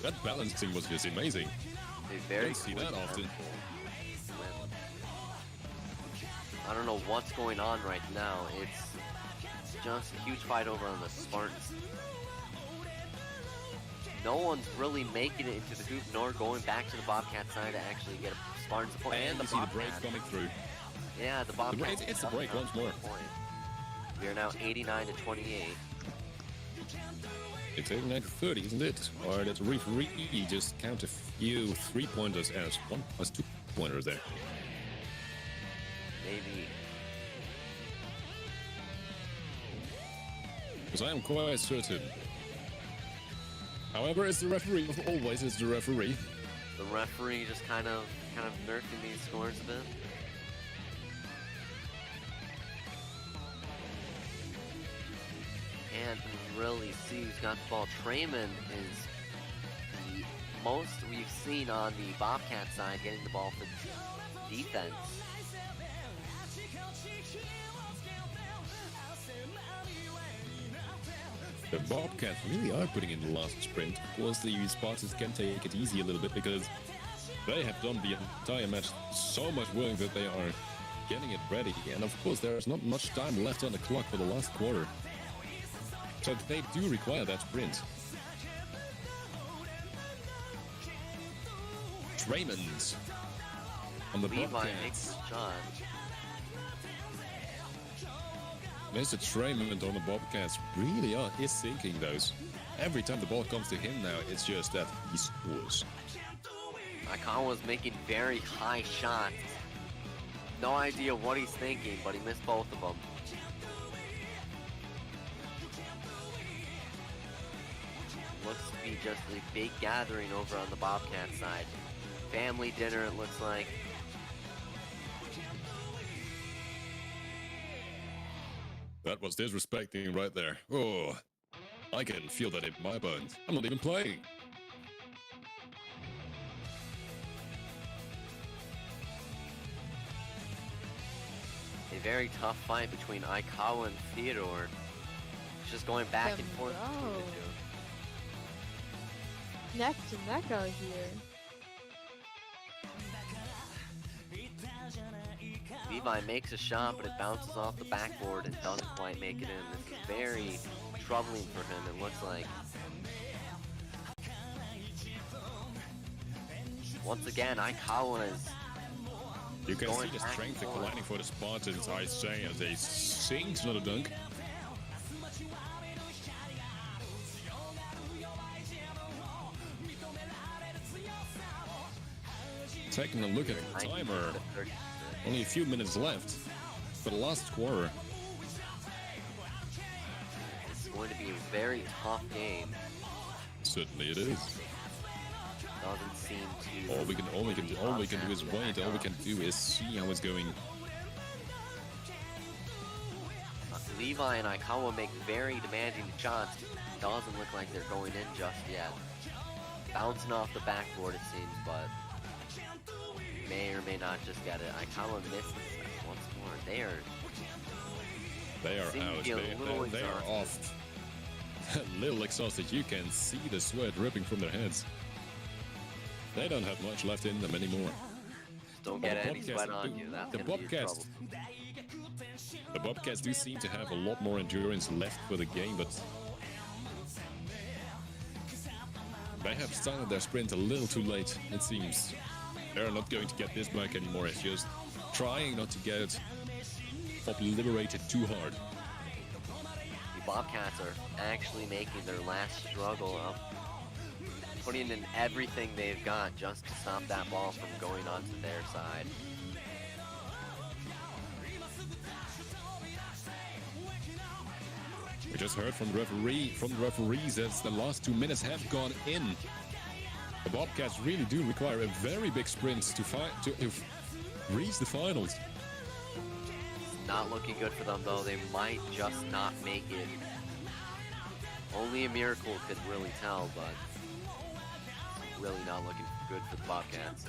That balancing was just amazing. Very Don't see that often. I don't know what's going on right now. It's just a huge fight over on the Spartans. No one's really making it into the hoop, nor going back to the Bobcat side to actually get a Spartan support. And the you see the break Bobcat. coming through. Yeah, the Bobcat. It's a break once more. We are now 89 to 28. It's 89 to 30, isn't it? Or did the referee just count a few 3-pointers as 1 plus 2-pointers there? Maybe. Because I am quite certain. However, it's the referee. Always is the referee. The referee just kind of nerfing these scores a bit. Can't really see who's got the ball. Trayman is the most we've seen on the Bobcat side getting the ball for defense. The Bobcats really are putting in the last sprint. Of course, the Spartans can take it easy a little bit because they have done the entire match so much work that they are getting it ready. And of course, there's not much time left on the clock for the last quarter. So they do require that sprint. Raymond on the Levi Bobcats. makes the shot. Mr. Trayman on the Bobcats really is sinking those. Every time the ball comes to him now, it's just that he scores. Aikawa's making very high shots. No idea what he's thinking, but he missed both of them. Looks to be just a big gathering over on the Bobcat side. Family dinner, it looks like. That was disrespecting right there. Oh, I can feel that in my bones. I'm not even playing. A very tough fight between Aikawa and Theodore. It's just going back and forth between the two. Neck to neck out here. Levi makes a shot, but it bounces off the backboard and doesn't quite make it in. This is very troubling for him, it looks like. Once again, Aikawa is You can going see the back strength and of forth. colliding for the Spartans, I say, as they sink another dunk. Taking a look at the timer, only a few minutes left for the last quarter. It's going to be a very tough game. Certainly it is. Doesn't seem to. All we can do is wait. All we can do is see how it's going. Levi and Aikawa make very demanding shots. Doesn't look like they're going in just yet. Bouncing off the backboard, it seems, but may or may not just get it. Aikawa misses once more. They are seem to out. be a little They are exhausted. off. A little exhausted. You can see the sweat dripping from their heads. They don't have much left in them anymore. Don't get any Bobcats sweat on do- you. That's the gonna be Bobcats- trouble. The Bobcats do seem to have a lot more endurance left for the game, but they have started their sprint a little too late, it seems. They're not going to get this back anymore. It's just trying not to get obliterated too hard. The Bobcats are actually making their last struggle of putting in everything they've got just to stop that ball from going onto their side. We just heard from the referees as the last 2 minutes have gone in. The Bobcats really do require a very big sprint to reach the finals. Not looking good for them though. They might just not make it. Only a miracle could really tell, but really not looking good for the Bobcats.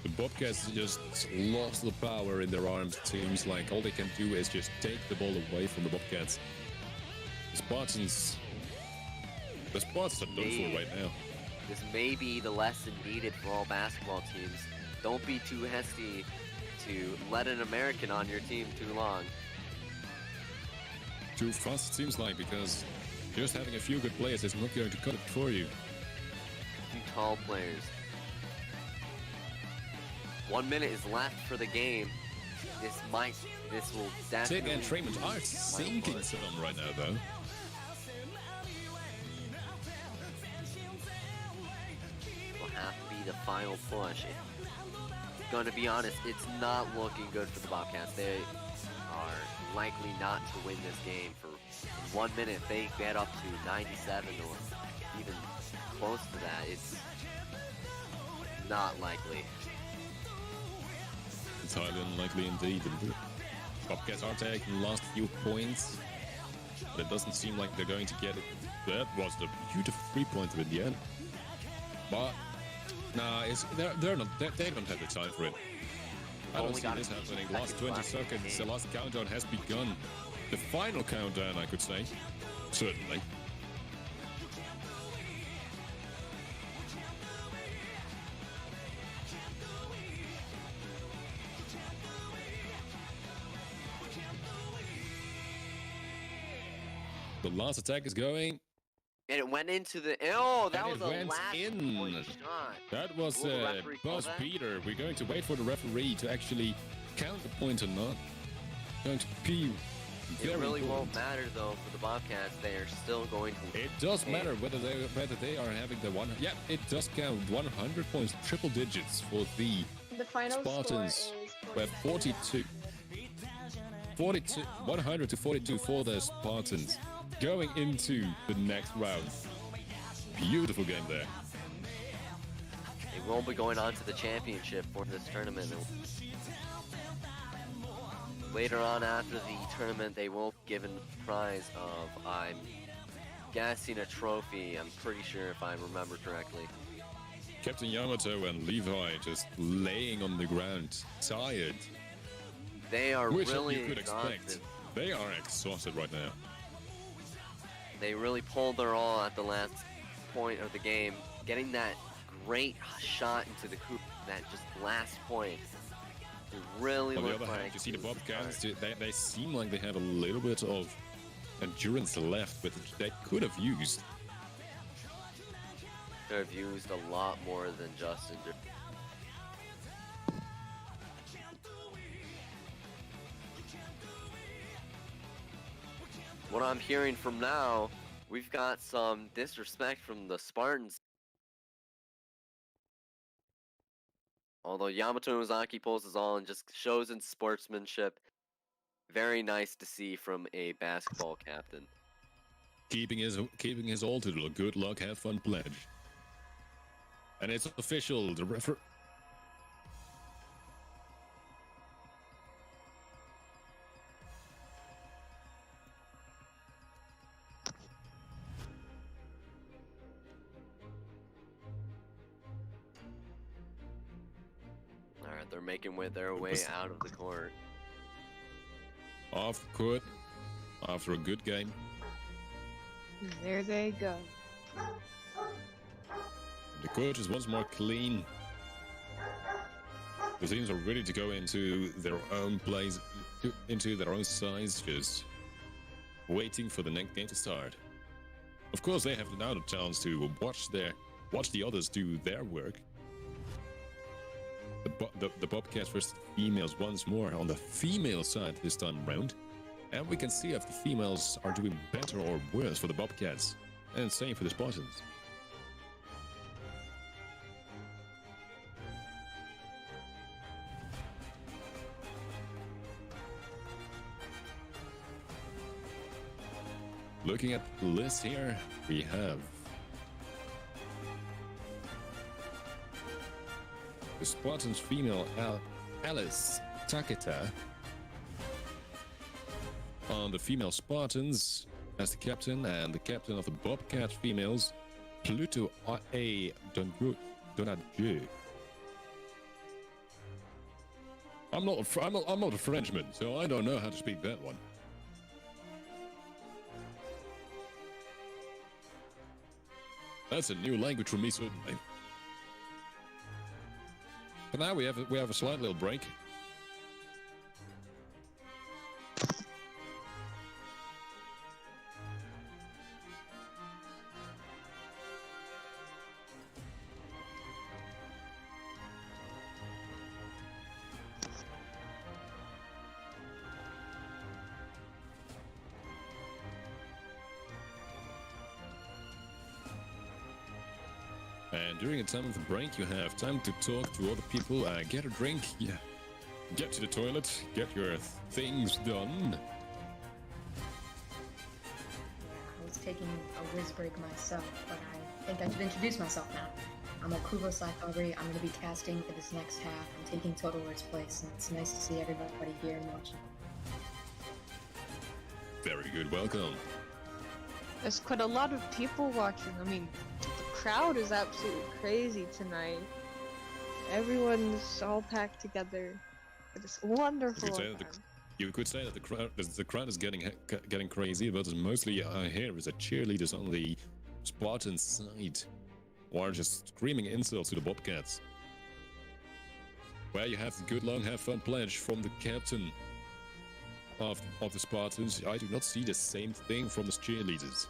The Bobcats just lost the power in their arms. It seems like all they can do is just take the ball away from the Bobcats. The Spartans are done for right now. This may be the lesson needed for all basketball teams. Don't be too hasty to let an American on your team too long. Too fast, it seems like, because just having a few good players is not going to cut it for you. Two tall players. 1 minute is left for the game. This will definitely... Tick and Tremont are sinking some right now, though. Will have to be the final push. Gonna be honest, it's not looking good for the Bobcats. They are likely not to win this game. For 1 minute, if they get up to 97 or even close to that, it's not likely. It's highly unlikely indeed. Bobcats are taking the last few points, but it doesn't seem like they're going to get it. That was the beautiful three-pointer in the end. But nah, they don't have the time for it. I don't see this happening. Last 20 seconds, the last countdown has begun. The final countdown, I could say. Certainly. The last attack is going. And it went into the... Oh, that was a went last in. point shot. That was Will the referee call Buzz that? Peter. We're going to wait for the referee to actually count the point or not. Going to be very It really important. won't matter though for the Bobcats. They are still going to... It does matter whether they are having the one. Yeah, it does count 100 points, triple digits for the The final Spartans. score is We're 42, 100 to 42 for the Spartans. Going into the next round. Beautiful game there. They will be going on to the championship for this tournament. Later on after the tournament, they will be given a prize of, I'm guessing, a trophy. I'm pretty sure if I remember correctly. Captain Yamato and Levi just laying on the ground, tired. They are Which really you could exhausted. expect. They are exhausted right now. They really pulled their all at the last point of the game, getting that great shot into the hoop, that just last point. It really On the looked other like hand, you see the it was Bobcats, hard. they seem like they have a little bit of endurance left, but they could have used. Could have used a lot more than just endurance. What I'm hearing from now, we've got some disrespect from the Spartans. Although Yamato Ozaki pulls his all and just shows in sportsmanship. Very nice to see from a basketball captain. Keeping his all to the good luck, have fun pledge. And it's official, the referee. Alright, they're making their way out of the court. Off court after a good game. There they go. The court is once more clean. The teams are ready to go into their own place, into their own size, just waiting for the next game to start. Of course, they have now the chance to watch the others do their work. The Bobcats versus the females once more on the female side this time around. And we can see if the females are doing better or worse for the Bobcats. And same for the Spartans. Looking at the list here, we have the Spartans female Alice Taketa. On the female Spartans as the captain, and the captain of the Bobcat females, Pluto A. Donadieu. I'm not a Frenchman, so I don't know how to speak that one. That's a new language for me, certainly. But now we have a slight little break. And during a time of the break, you have time to talk to other people, get a drink, yeah, get to the toilet, get your things done. I was taking a whiz break myself, but I think I should introduce myself now. I'm Okubo Saikari. I'm going to be casting for this next half. I'm taking Total Word's place, and it's nice to see everybody here and watching. Very good, welcome. There's quite a lot of people watching. I mean, the crowd is absolutely crazy tonight. Everyone's all packed together for this wonderful event. You could say that the crowd is getting crazy, but mostly I hear is that cheerleaders on the Spartan side are just screaming insults to the Bobcats. Where you have the good long have fun pledge from the captain of the Spartans, I do not see the same thing from the cheerleaders.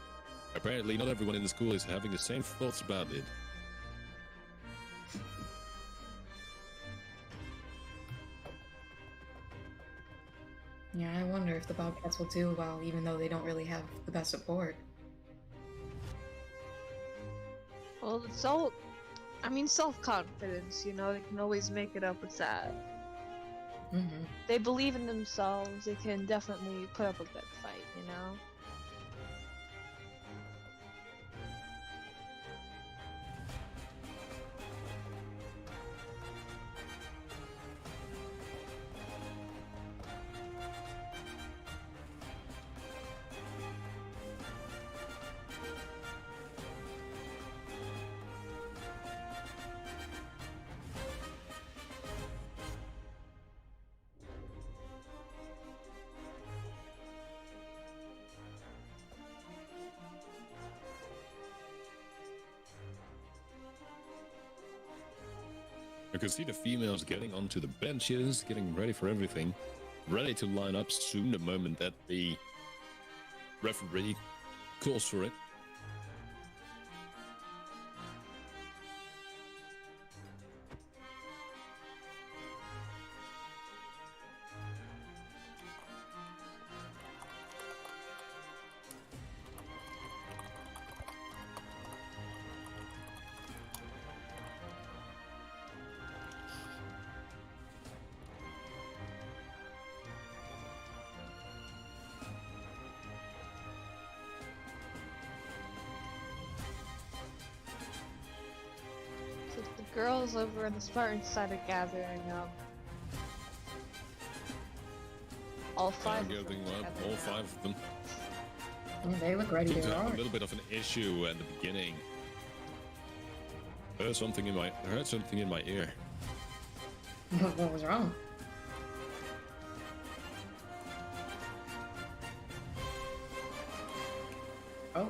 Apparently not everyone in the school is having the same thoughts about it. Yeah, I wonder if the Bobcats will do well, even though they don't really have the best support. Well, it's all, I mean, self-confidence, you know, they can always make it up with that. Mm-hmm. They believe in themselves, they can definitely put up a good fight, you know? You can see the females getting onto the benches, getting ready for everything, ready to line up soon the moment that the referee calls for it. The girls over on the Spartan side are gathering up. All five of them All five of them. Yeah, they look ready Seems to to have rock. a little bit of an issue at the beginning. I heard something in my ear. What was wrong? Oh.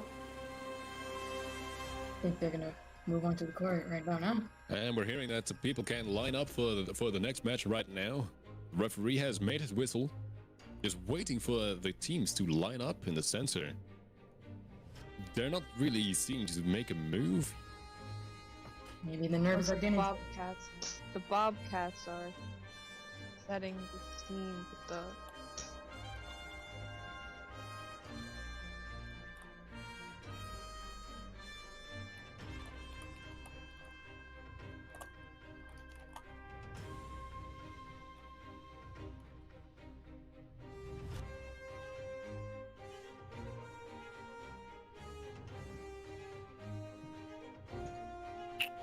I think they're gonna move on to the court right about now. And we're hearing that the people can't line up for the next match right now. The referee has made his whistle, just waiting for the teams to line up in the center. They're not really seeming to make a move. Maybe the nerves are getting. The Bobcats are setting the scene with the.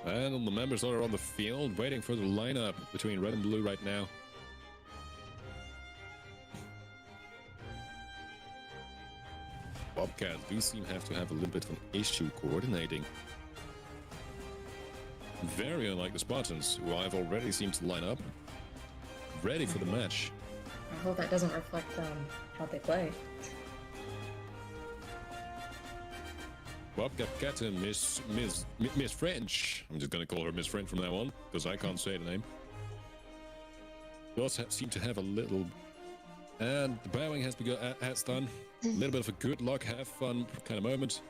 And the members are on the field waiting for the lineup between red and blue right now. Bobcats do seem to have a little bit of an issue coordinating. Very unlike the Spartans, who I've already seemed to line up. ready for the match. I hope that doesn't reflect how they play. Bobcat and Miss French. I'm just gonna call her Miss French from now on because I can't say the name. Does seem to have a little, and the bowing has done. A little bit of a good luck, have fun kind of moment.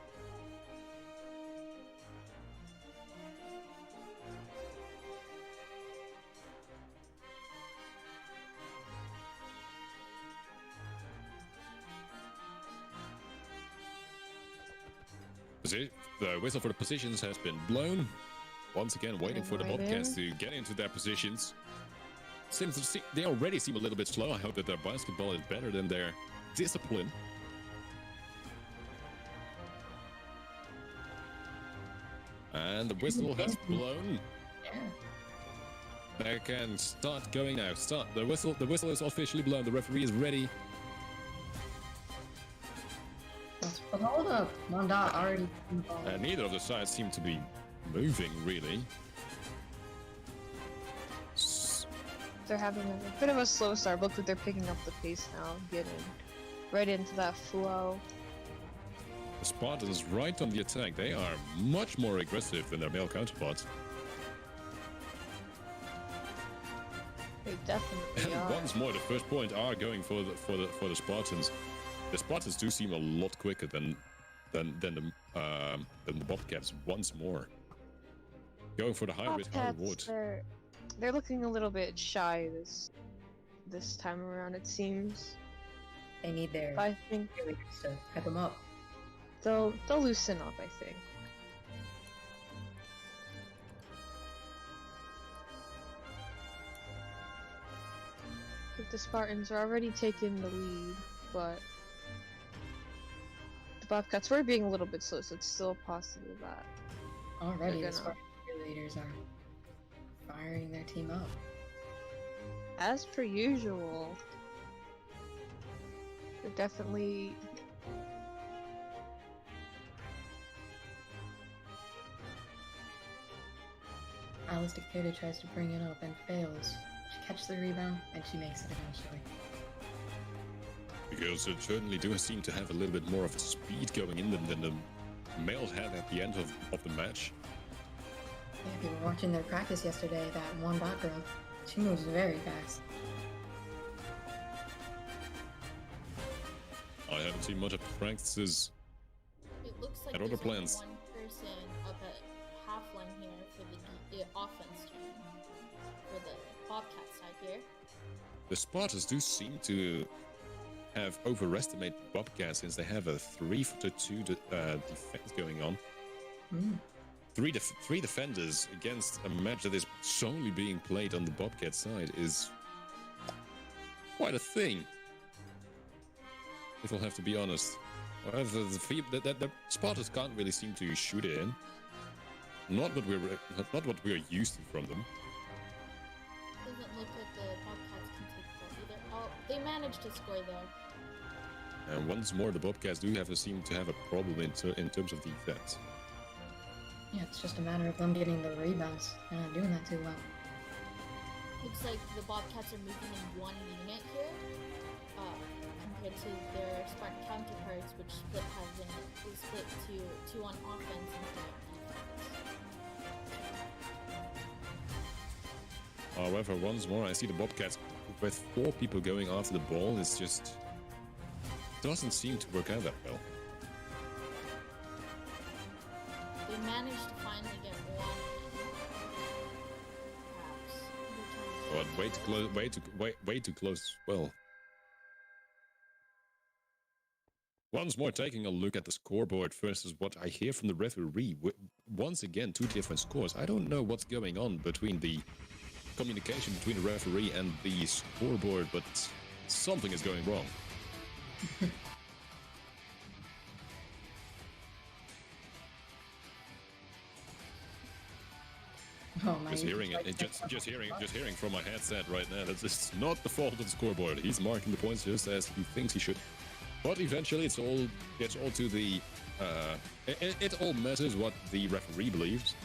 The whistle for the positions has been blown. Once again, waiting for the Bobcats to get into their positions. They already seem a little bit slow. I hope that their basketball is better than their discipline. And the whistle has blown. They can start going now. Start. The whistle is officially blown. The referee is ready. But hold up, Monda already. Neither of the sides seem to be moving really. They're having a bit of a slow start. Look like they're picking up the pace now, getting right into that flow. The Spartans right on the attack. They are much more aggressive than their male counterparts. They definitely And are. once more, the first point are going for the Spartans. The Spartans do seem a lot quicker than the Bobcats. Once more, going for the high risk, high reward. They're looking a little bit shy this time around. It seems. They need their I think leaders to hype them up. they'll loosen up. I think. I think the Spartans are already taking the lead, but the Bobcats were being a little bit slow, so it's still possible that Already, They're the gonna- Spartan cheerleaders are firing their team up. as per usual, they're definitely Alice Takeda tries to bring it up and fails. She catches the rebound and she makes it eventually. The girls certainly do seem to have a little bit more of a speed going in them than the males had at the end of the match. Yeah, if you were watching their practice yesterday, that one dot girl, she moves very fast. I haven't seen much of the practices. It looks like At other there's only plans. one person up at half line here for the offense team, for the Bobcat side here. The Spartans do seem to have overestimated the Bobcats since they have a 3-2 defense going on. Mm. Three defenders against a match that is solely being played on the Bobcat side is quite a thing. If we'll have to be honest. The Spartans can't really seem to shoot it in. Not what we're used to from them. Doesn't look like the Bobcats can take that either. Oh, they managed to score there. And once more, the Bobcats do seem to have a problem in terms of defense. Yeah, it's just a matter of them getting the rebounds. They're not doing that too well. Looks like the Bobcats are moving in one unit here, compared to their Spartan counterparts, which split to two on offense and three on defense. However, once more, I see the Bobcats with 4 people going after the ball. It's just doesn't seem to work out that well. They managed to finally get one. Perhaps. But way too close as well. Once more, taking a look at the scoreboard versus what I hear from the referee. Once again, 2 different scores. I don't know what's going on between the communication between the referee and the scoreboard, but something is going wrong. Oh my! Just hearing it, just hearing from my headset right now. That's just not the fault of the scoreboard. He's marking the points just as he thinks he should. But eventually, it's all to the. It all matters what the referee believes,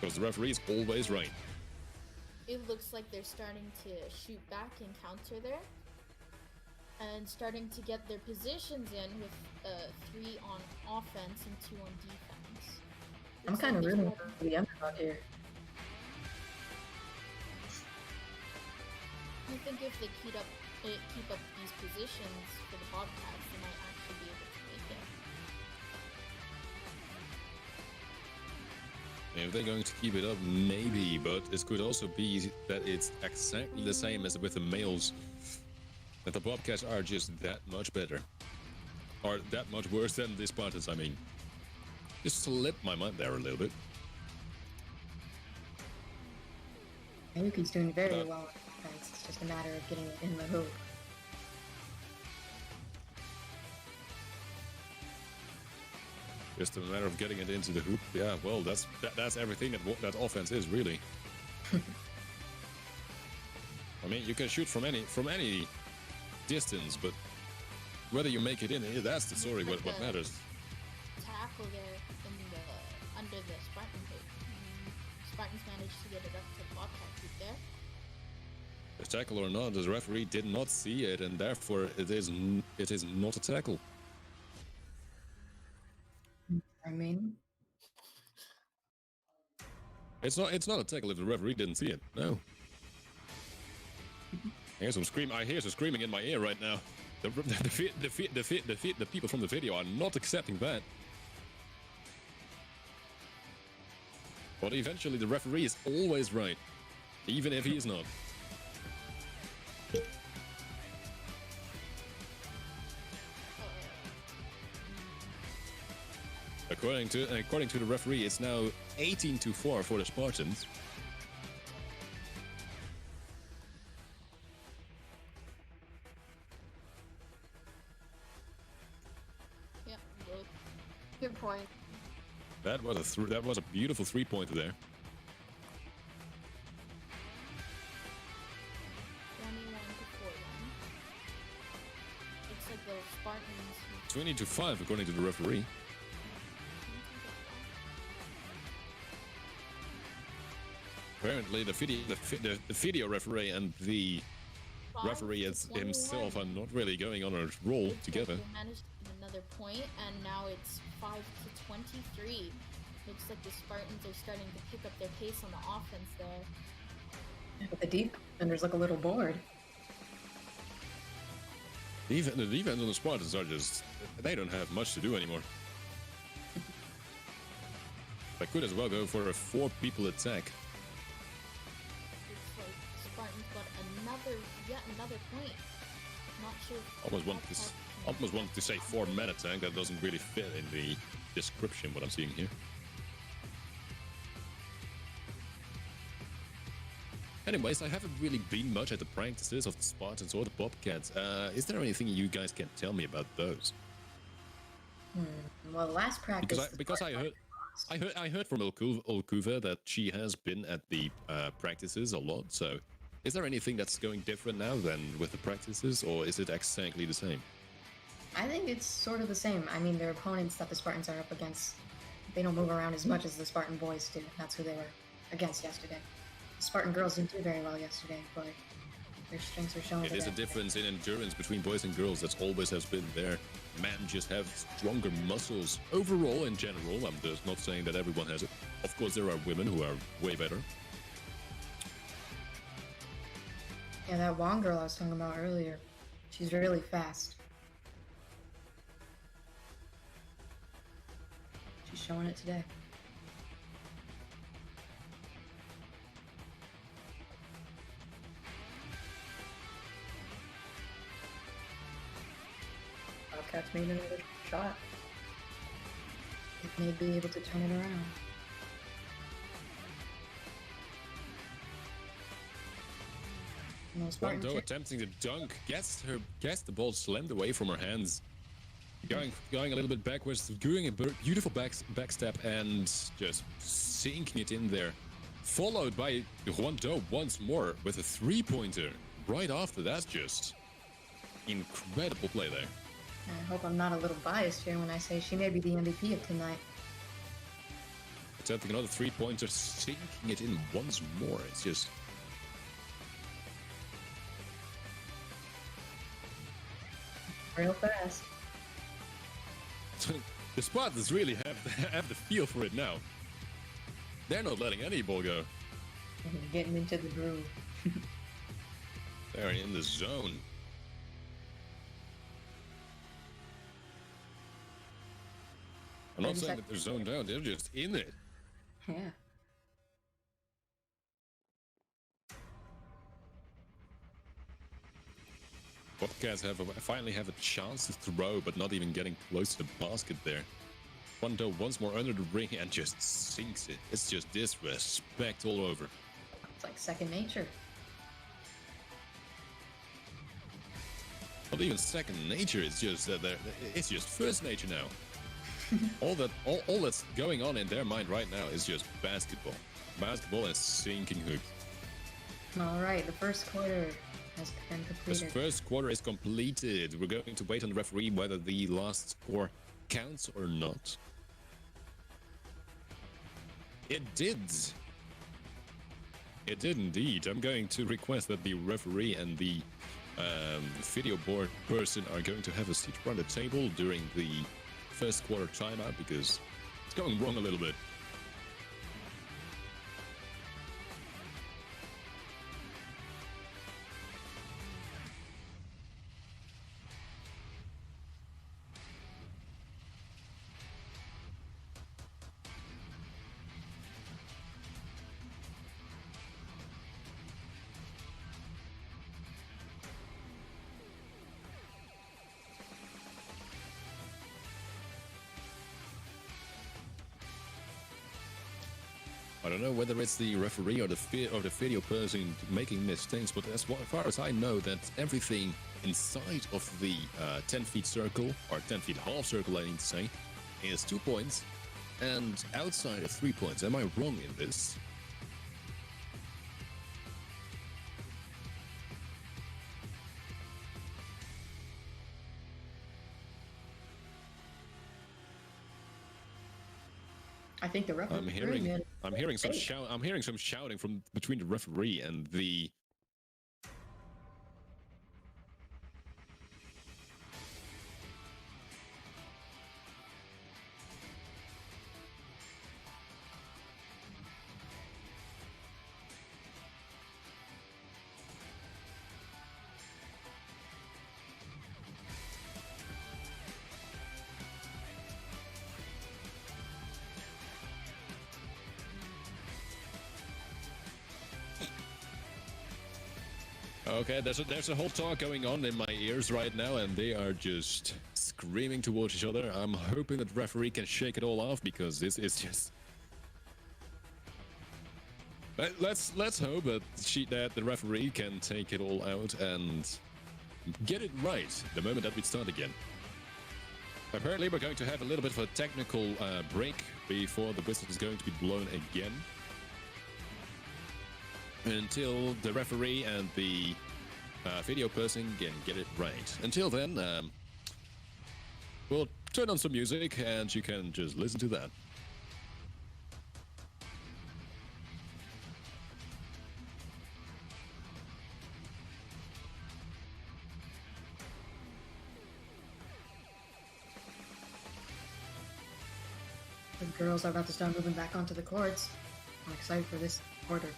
because the referee is always right. it looks like they're starting to shoot back and counter there. And starting to get their positions in with 3 on offense and 2 on defense. I'm kind of rooting for the underdog here. I think if they keep up these positions for the Bobcats, they might actually be able to make it. If they're going to keep it up, maybe, but it could also be that it's exactly the same as with the males. That the Bobcats are just that much better. Or that much worse than the Spartans, I mean. Just slipped my mind there a little bit. Ayuki's doing very well on defense. It's just a matter of getting it in the hoop. Just a matter of getting it into the hoop. Yeah, well, that's everything that offense is, really. I mean, you can shoot from any distance, but whether you make it in, that's the story. What matters. Tackle there under the Spartan hoop. Spartans managed to get it up to the Bobcat hoop there. A tackle or not, the referee did not see it, and therefore it is not a tackle. I mean, it's not a tackle if the referee didn't see it. No. I hear some screaming in my ear right now. The people from the video are not accepting that. But eventually the referee is always right, even if he is not. According to the referee, it's now 18-4 for the Spartans. Yeah, both. Good point. That was a beautiful 3-pointer there. 21-41. Looks like the Spartans. 20-5 according to the referee. Apparently, the video referee and the referee himself are not really going on a roll together. They managed to get another point, and now it's 5-23. Looks like the Spartans are starting to pick up their pace on the offense there. but the defenders look a little bored. The defense on the Spartans are they don't have much to do anymore. They could as well go for a 4-people attack. Looks like Spartans got yet another point. Not sure. Almost wanted to say 4-man attack. That doesn't really fit in the description what I'm seeing here. Anyways, I haven't really been much at the practices of the Spartans or the Bobcats. Is there anything you guys can tell me about those? Well, last practice... Because I heard from Olkuva that she has been at the practices a lot, so is there anything that's going different now than with the practices, or is it exactly the same? I think it's sort of the same. I mean, their opponents that the Spartans are up against, they don't move around as much as the Spartan boys do. That's who they were against yesterday. The Spartan girls didn't do very well yesterday, but their strengths are shown. It is a difference in endurance between boys and girls. That's always has been there. Men just have stronger muscles overall in general. I'm just not saying that everyone has it. Of course, there are women who are way better. Yeah, that Wong girl I was talking about earlier, she's really fast. She's showing it today. Bobcats made another shot. It may be able to turn it around. Wando attempting to dunk, gets the ball slammed away from her hands. Going a little bit backwards, doing a beautiful back step and just sinking it in there. Followed by Wando once more with a 3-pointer. Right after that, just incredible play there. I hope I'm not a little biased here when I say she may be the MVP of tonight. Attempting another 3-pointer, sinking it in once more. It's just real fast. The Spartans really have the feel for it now. They're not letting any ball go. Getting into the groove. They're in the zone. I'm not saying that they're zoned out, they're just in it. Yeah. Bobcats finally have a chance to throw, but not even getting close to the basket there. Rondo once more under the ring and just sinks it. It's just disrespect all over. It's like second nature. Not even second nature, it's just it's just first nature now. all that's going on in their mind right now is just basketball. Basketball and sinking hoops. Alright, the first quarter has been completed. The first quarter is completed. We're going to wait on the referee whether the last score counts or not. It did. It did indeed. I'm going to request that the referee and the video board person are going to have a seat around the table during the first quarter timeout because it's going wrong a little bit. I don't know whether it's the referee or the video person making mistakes, but as far as I know, that everything inside of the 10 feet circle, or 10 feet half circle, I need to say, is 2 points, and outside of 3 points. Am I wrong in this? I think the referee. I'm hearing some shouting from between the referee and the. Okay, there's a whole talk going on in my ears right now, and they are just screaming towards each other. I'm hoping that the referee can shake it all off because this is just. Let's hope that the referee can take it all out and get it right the moment that we start again. Apparently, we're going to have a little bit of a technical break before the whistle is going to be blown again. Until the referee and the video person can get it right. Until then, we'll turn on some music and you can just listen to that. The girls are about to start moving back onto the courts. I'm excited for this quarter.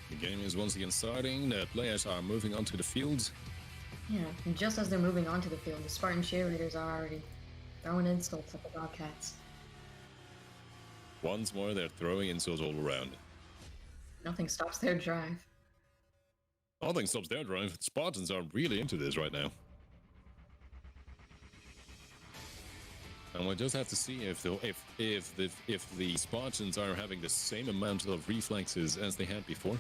The game is once again starting. The players are moving onto the field. Yeah, and just as they're moving onto the field, the Spartan cheerleaders are already throwing insults at the Bobcats. Once more, they're throwing insults all around. Nothing stops their drive. Nothing stops their drive. Spartans are really into this right now. And we'll just have to see if the Spartans are having the same amount of reflexes as they had before.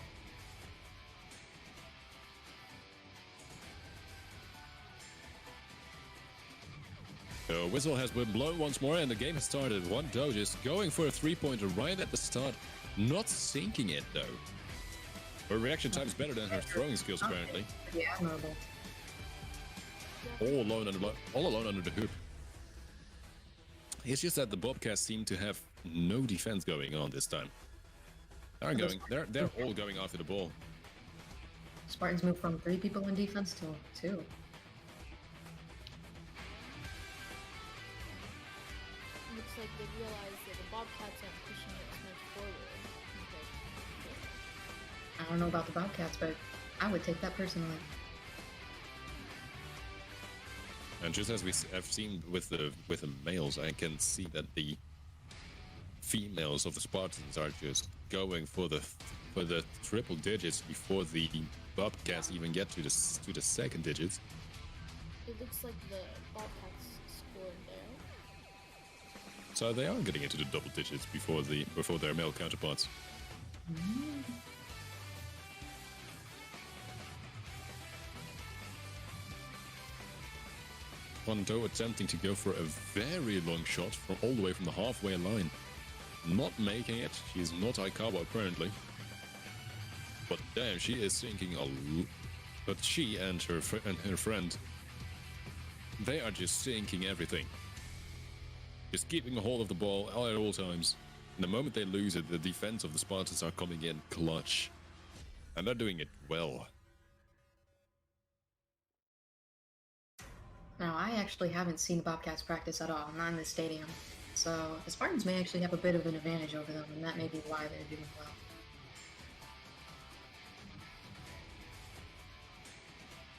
The whistle has been blown once more and the game has started. One Doge is going for a three-pointer right at the start, not sinking it though. Her reaction time is better than her throwing skills apparently. Yeah, admirable. all alone under the hoop. It's just that the Bobcats seem to have no defense going on this time. They're all going after the ball. Spartans moved from 3 people in defense to 2. Looks like they realize that the Bobcats aren't pushing it as much forward. I don't know about the Bobcats, but I would take that personally. And just as we have seen with the males, I can see that the females of the Spartans are just going for the triple digits before the Bobcats even get to the second digits. It looks like the Bobcats scored there. So they are getting into the double digits before their male counterparts. Hondo attempting to go for a very long shot from all the way from the halfway line. Not making it. She's not Aikawa apparently. But damn, she is sinking but she and her friend, they are just sinking everything. Just keeping a hold of the ball at all times. And the moment they lose it, the defense of the Spartans are coming in clutch. And they're doing it well. Now, I actually haven't seen the Bobcats practice at all, not in the stadium. So, the Spartans may actually have a bit of an advantage over them, and that may be why they're doing well.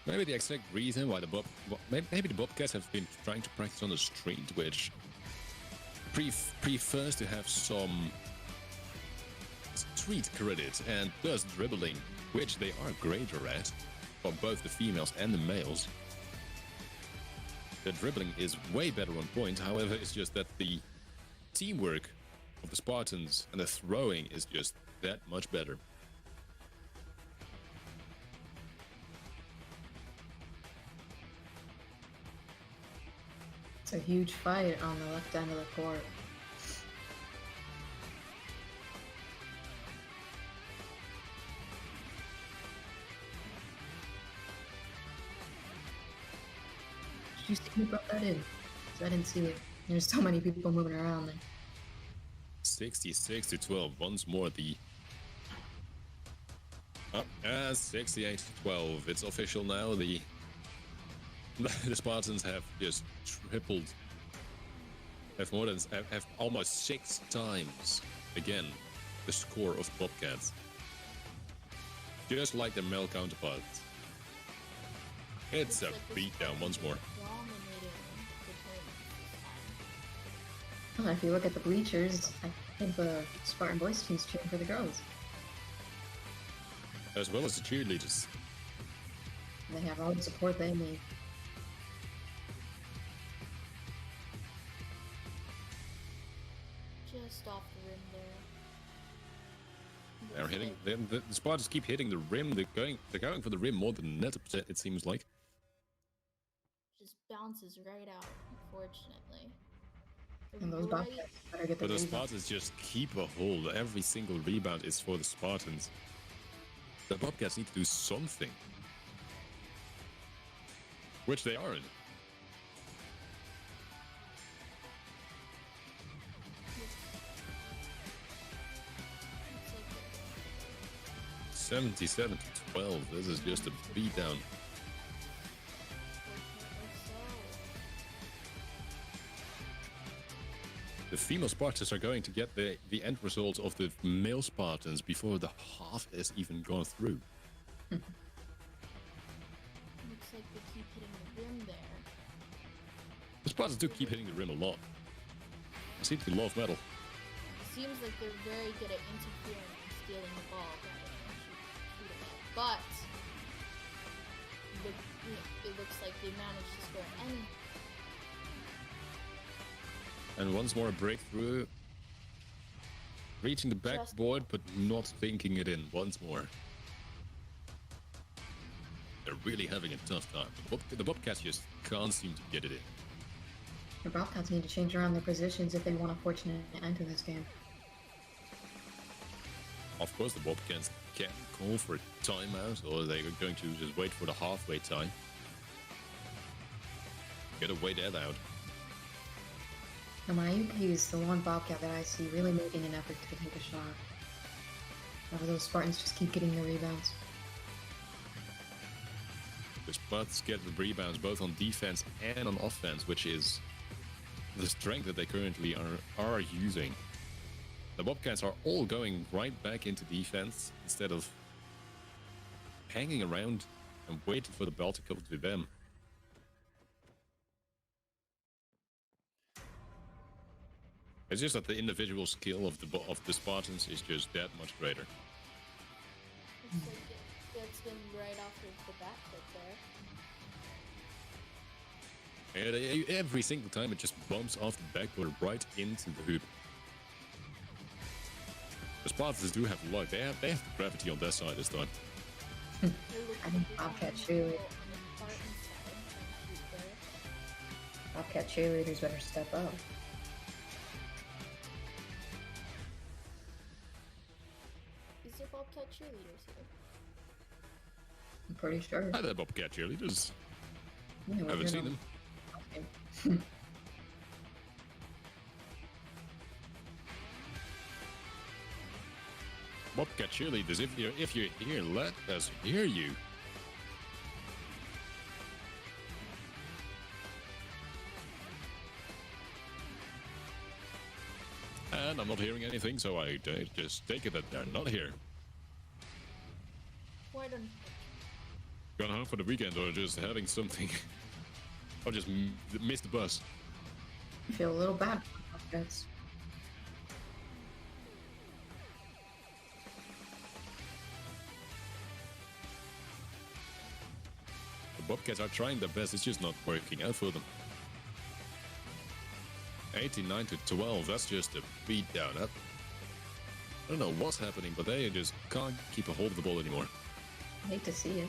Maybe the exact reason why maybe the Bobcats have been trying to practice on the street, which prefers to have some street credit and thus dribbling, which they are greater at, for both the females and the males. The dribbling is way better on point, however, it's just that the teamwork of the Spartans and the throwing is just that much better. It's a huge fight on the left end of the court. Did you see who brought that in? 'Cause I didn't see it. There's so many people moving around there. 66-12. Once more the 68-12. It's official now. The Spartans have just tripled. Have almost 6 times again the score of Bobcats. Just like their male counterparts. It's a beatdown once more. Well, if you look at the bleachers, I think the Spartan boys team's cheering for the girls. As well as the cheerleaders. They have all the support they need. Just off the rim there. They're hitting. The Spartans keep hitting the rim. They're going for the rim more than net. It seems like. Just bounces right out, unfortunately. And those Bobcats better get the But the rebound. Spartans just keep a hold. Every single rebound is for the Spartans. The Bobcats need to do something. Which they aren't. Looks 77-12. This is just a beatdown. The female Spartans are going to get the end result of the male Spartans before the half has even gone through. Looks like they keep hitting the rim there. The Spartans do keep hitting the rim a lot. They seem to be low of metal. Seems like they're very good at interfering and stealing the ball rather than shoot it up. But it looks like they managed to score any. And once more a breakthrough. Reaching the backboard, but not thinking it in once more. They're really having a tough time. The Bobcats just can't seem to get it in. The Bobcats need to change around their positions if they want a fortunate end to this game. Of course, the Bobcats can call for a timeout, or they're going to just wait for the halfway time. Gotta wait that out. Now, Mayuki is the one Bobcat that I see really making an effort to take a shot. However, those Spartans just keep getting the rebounds. The Spartans get the rebounds both on defense and on offense, which is the strength that they currently are using. The Bobcats are all going right back into defense instead of hanging around and waiting for the ball to come to them. It's just that the individual skill of the Spartans is just that much greater. Looks like it gets him right off of the back foot there. And every single time it just bumps off the backboard right into the hoop. The Spartans do have luck. They have gravity on their side this time. I think Bobcat cheerleaders better step up. Is there Bobcat cheerleaders here? I'm pretty sure. Hi there, Bobcat cheerleaders. Yeah, Haven't seen them. Okay. Bobcat cheerleaders, if you're here, let us hear you. And I'm not hearing anything, so I just take it that they're not here. Why don't Gone home for the weekend, or just having something, or just missed the bus. I feel a little bad for Bobcats. The Bobcats are trying their best, it's just not working out for them. 89-12, that's just a beat down. I don't know what's happening, but they just can't keep a hold of the ball anymore. I hate to see it.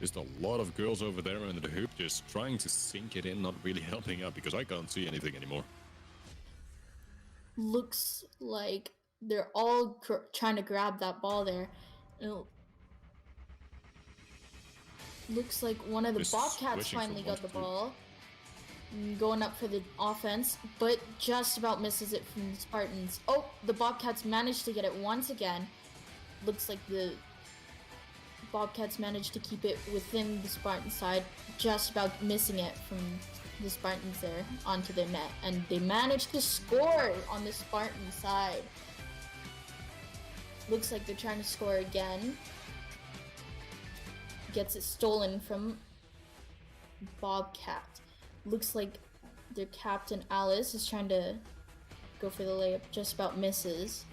Just a lot of girls over there under the hoop just trying to sink it in, not really helping out because I can't see anything anymore. looks like they're all trying to grab that ball there. And it looks like one of the Just Bobcats switching finally from got the one to two. ball. Going up for the offense, but just about misses it from the Spartans. Oh, the Bobcats managed to get it once again. Looks like the Bobcats managed to keep it within the Spartan side, just about missing it from the Spartans there onto their net. And they managed to score on the Spartan side. Looks like they're trying to score again. Gets it stolen from Bobcat. Looks like their captain Alice is trying to go for the layup, just about misses.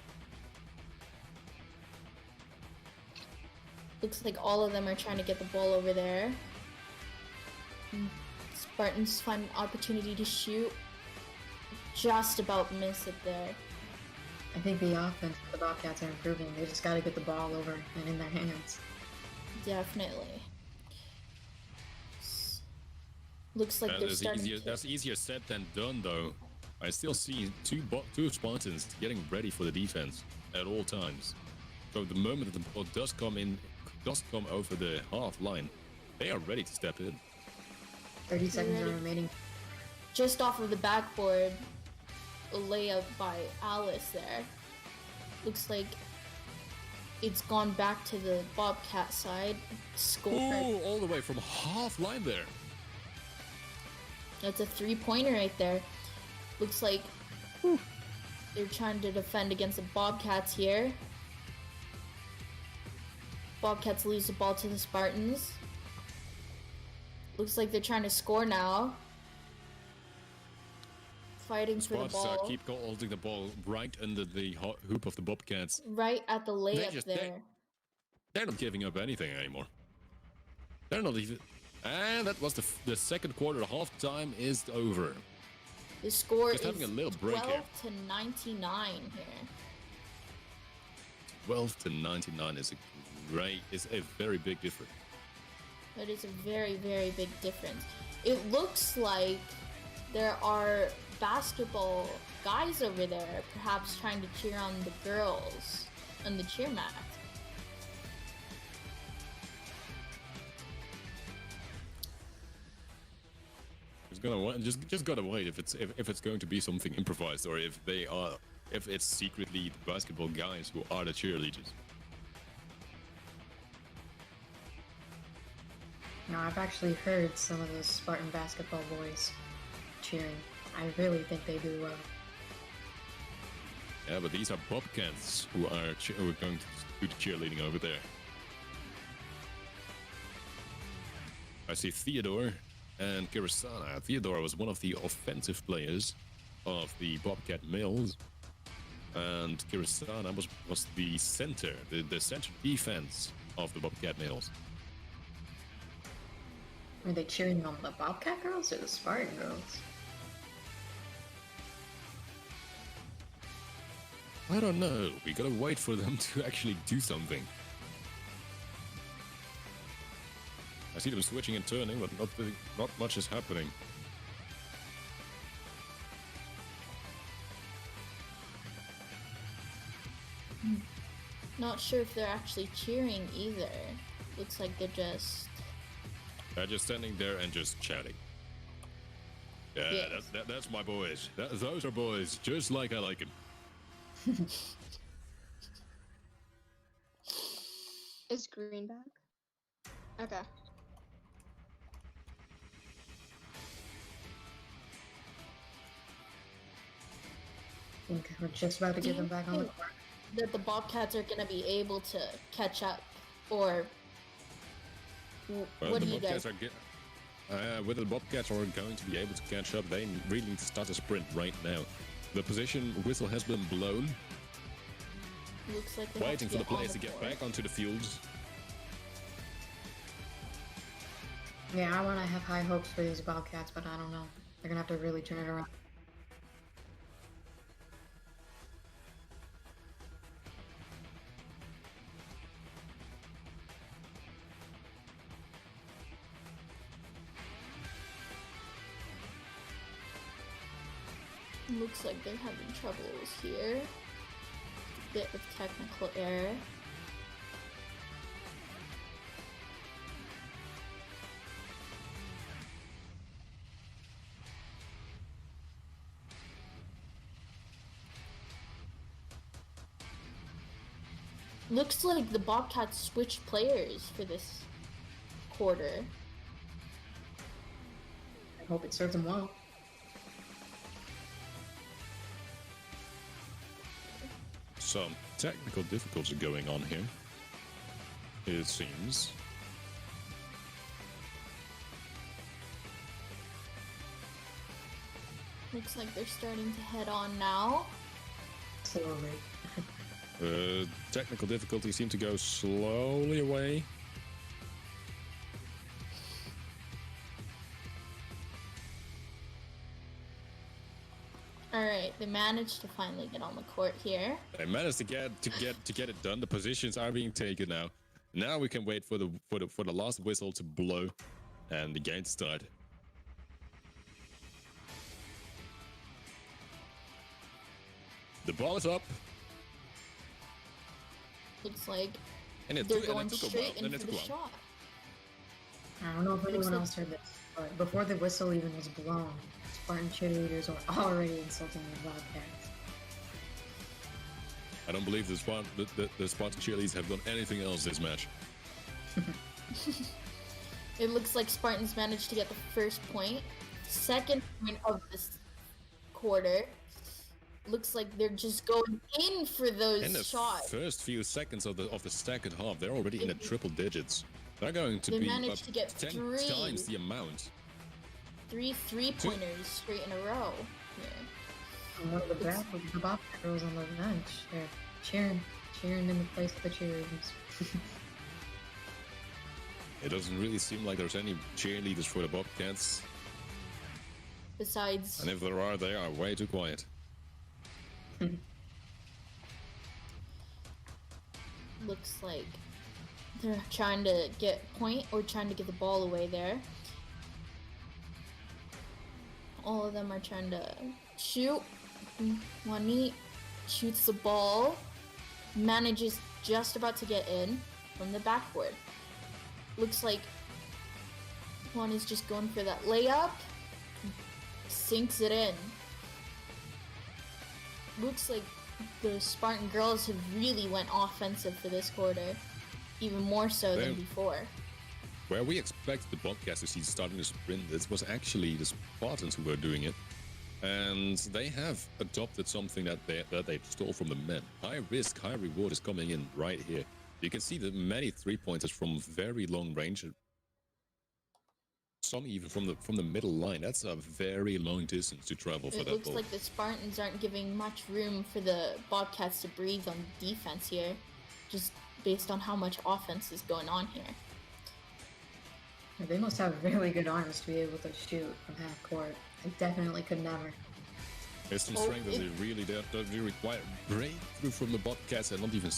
Looks like all of them are trying to get the ball over there. Spartans find an opportunity to shoot, just about miss it there. I think the offense of the Bobcats are improving. They just got to get the ball over and in their hands. Definitely. Looks like they're starting to... That's easier said than done, though. I still see two Spartans getting ready for the defense at all times. So the moment that the ball does come over the half line, they are ready to step in. 30 seconds are remaining. Just off of the backboard, a layup by Alice there. Looks like it's gone back to the Bobcat side. Score. Ooh, all the way from half line there. That's a three-pointer right there. Looks like they're trying to defend against the Bobcats here. Bobcats lose the ball to the Spartans. Looks like they're trying to score now. Fighting for the Spartans ball. keep holding the ball right under the hoop of the Bobcats. Right at the layup there. They're not giving up anything anymore. They're not even... And that was the second quarter. Half-time is over. The score Just is having a little break 12 here. to 99 here. 12 to 99 is a very big difference. That is a very, very big difference. It looks like there are basketball guys over there, perhaps trying to cheer on the girls on the cheer mat. Just gotta wait if it's going to be something improvised, or if it's secretly the basketball guys who are the cheerleaders. No, I've actually heard some of those Spartan basketball boys cheering. I really think they do well. Yeah, but these are Bobcats who are going to do the cheerleading over there. I see Theodore and Kirasana. Theodore was one of the offensive players of the Bobcat males, and Kirasana was the center, the center defense of the Bobcat males. Are they cheering on the Bobcat girls or the Spartan girls? I don't know. We gotta wait for them to actually do something. I see them switching and turning, but not much is happening. Not sure if they're actually cheering either. Looks like They're just standing there and just chatting. Yeah, Yes. that's my boys. Those are boys, just like I like them. Is Green back? Okay. I think we're just about to get them back on the court. that the Bobcats are gonna be able to catch up, or what do you guys? Whether the Bobcats are going to be able to catch up, they really need to start a sprint right now. The position whistle has been blown. Looks like they Waiting for the players to get floor. back onto the fields. Yeah, I want to have high hopes for these Bobcats, but I don't know. They're gonna have to really turn it around. Looks like they're having troubles here. A bit of technical error. Looks like the Bobcats switched players for this quarter. I hope it serves them well. Some technical difficulties going on here, it seems. Looks like they're starting to head on now. Slowly. Technical difficulties seem to go slowly away. Alright, they managed to finally get on the court here. They managed to get it done. The positions are being taken now. Now we can wait for the last whistle to blow and the game to start. The ball is up. Looks like And it they're took, going and it took a straight while. in And it for took a the while. shot. I don't know if anyone like- else heard this, but before the whistle even was blown, Spartan cheerleaders were already insulting the Bobcats. I don't believe the Spartan cheerleaders have done anything else this match. It looks like Spartans managed to get the first point. Second point of this quarter. Looks like they're just going in for those In the shots. first few seconds of the second half, they're already in the triple digits. They're going to They be managed to get 10 three. times the amount. 3 3-pointers straight in a row here. And one of the Bobcat girls on the bench, they're cheering in the place of the cheerleaders. It doesn't really seem like there's any cheerleaders for the Bobcats. Besides, And if there are, they are way too quiet. looks like they're trying to get point or trying to get the ball away there. All of them are trying to Shoot. Wani shoots the ball. Manages just about to get in from the backboard. Looks like Juan is just going for that layup. Sinks it in. Looks like the Spartan girls have really went offensive for this quarter. Even more so than before. Where we expected the Bobcats to see starting to sprint, it was actually the Spartans who were doing it. And they have adopted something that they stole from the men. High risk, high reward is coming in right here. You can see that many 3-pointers from very long range. Some even from the middle line. That's a very long distance to travel for that ball. It looks like the Spartans aren't giving much room for the Bobcats to breathe on defense here. Just based on how much offense is going on here. They must have really good arms to be able to shoot from half court. I definitely could never. There's some strength that they really require breakthrough from the Bobcats and not even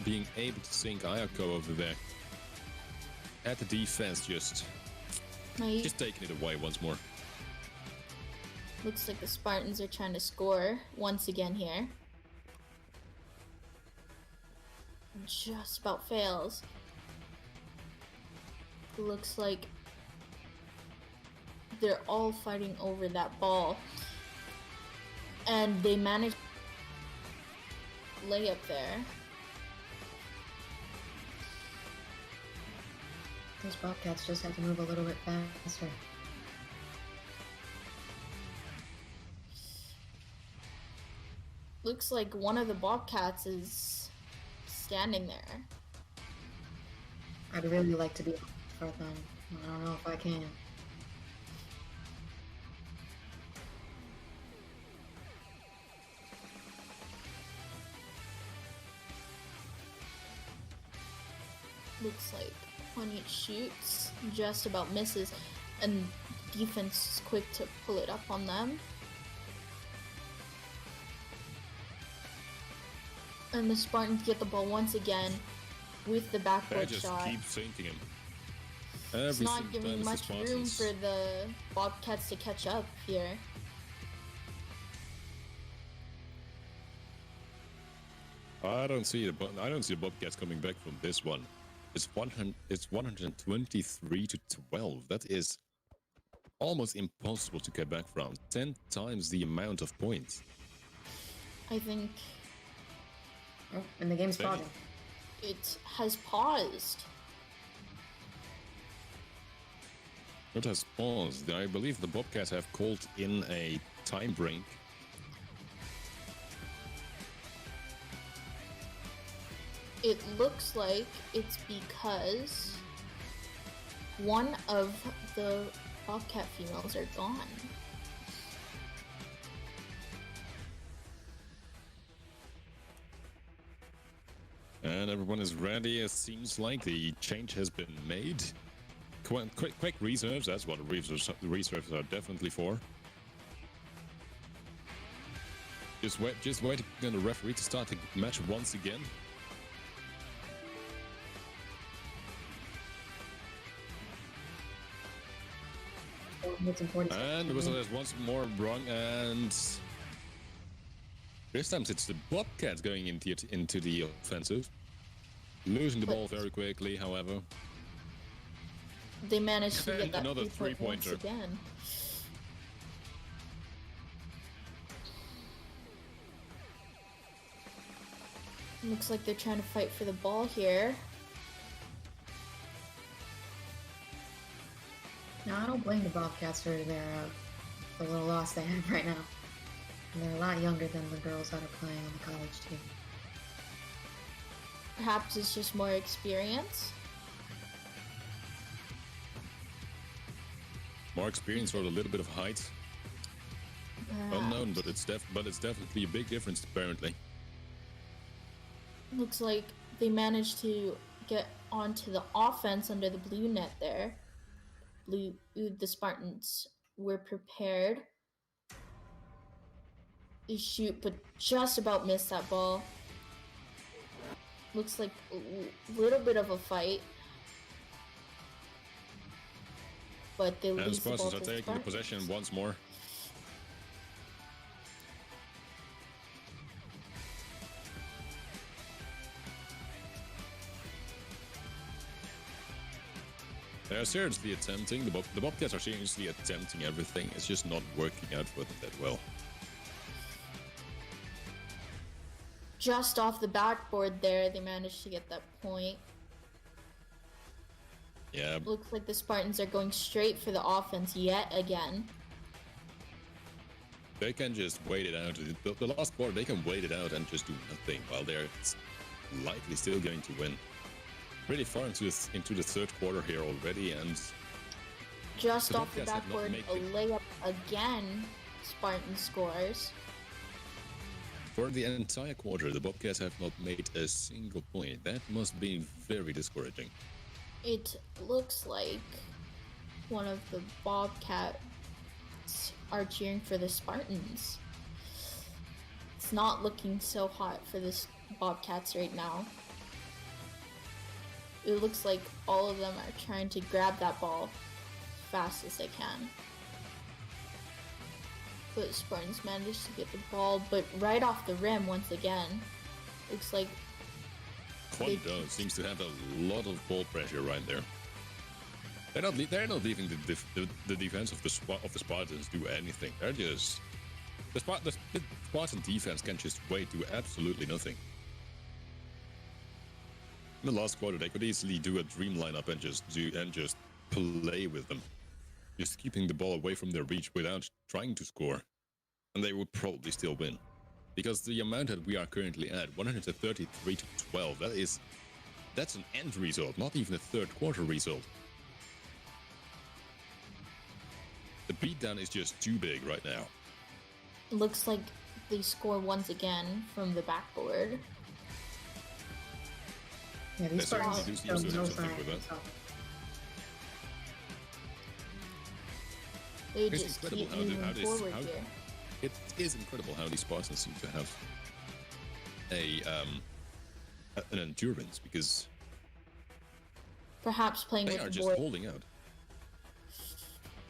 being able to sink Ayako over there. At the defense, just taking it away once more. Looks like the Spartans are trying to score once again here. Just about fails. Looks like they're all fighting over that ball. And they managed to lay up there. Those Bobcats just have to move a little bit faster. Looks like one of the Bobcats standing there. I'd really like to be for them. I don't know if I can. Looks like when he shoots, just about misses, and defense is quick to pull it up on them. And the Spartans get the ball once again with the backboard shot. They just keep sinking him. It's not giving much room for the Bobcats to catch up here. I don't see the Bobcats coming back from this one. It's 123 to 12. That is almost impossible to get back from. 10 times the amount of points. I think. Oh, and the game's pausing. It has paused. It has paused. I believe the Bobcats have called in a time break. It looks like it's because one of the Bobcat females are gone. And everyone is ready. It seems like the change has been made. Quick reserves, that's what the reserves are definitely for. Just waiting on the referee to start the match once again. And there's once more wrong, and this time it's the Bobcats going into the offensive. Losing the ball very quickly, however. They managed to get that another three-pointer again. Looks like they're trying to fight for the ball here. No, I don't blame the Bobcats for the little loss they have right now. And they're a lot younger than the girls that are playing on the college team. Perhaps it's just more experience. More experience or a little bit of height. Unknown, but it's definitely a big difference apparently. Looks like they managed to get onto the offense under the blue net there. The Spartans were prepared to shoot, but just about missed that ball. Looks like a little bit of a fight, but they lose the ball to the Spartans are taking the possession once more. They're seriously attempting. The Bobcats are seriously attempting everything. It's just not working out for them that well. Just off the backboard there, they managed to get that point. Yeah. Looks like the Spartans are going straight for the offense yet again. They can just wait it out. The last quarter, they can wait it out and just do nothing while they're likely still going to win. Pretty far into the third quarter here already, and just the off the Bobcats have not backboard, made a layup again. Spartan scores. For the entire quarter, the Bobcats have not made a single point. That must be very discouraging. It looks like one of the Bobcats are cheering for the Spartans. It's not looking so hot for the Bobcats right now. It looks like all of them are trying to grab that ball as fast as they can. But Spartans managed to get the ball, but right off the rim once again. Looks like Quando seems to have a lot of ball pressure right there. They're not leaving the defense of the Spartans do anything. They're just the Spartan defense can just wait, do absolutely nothing. In the last quarter, they could easily do a dream lineup and just play with them, just keeping the ball away from their reach without trying to score, and they would probably still win. Because the amount that we are currently at, 133-12, that's an end result, not even a third quarter result. The beatdown is just too big right now. looks like they score once again from the backboard. Yeah, these Spartans show no sign. They just keep moving forward here. It is incredible how these Spartans seem to have an endurance, because perhaps playing they with are the just board. holding out.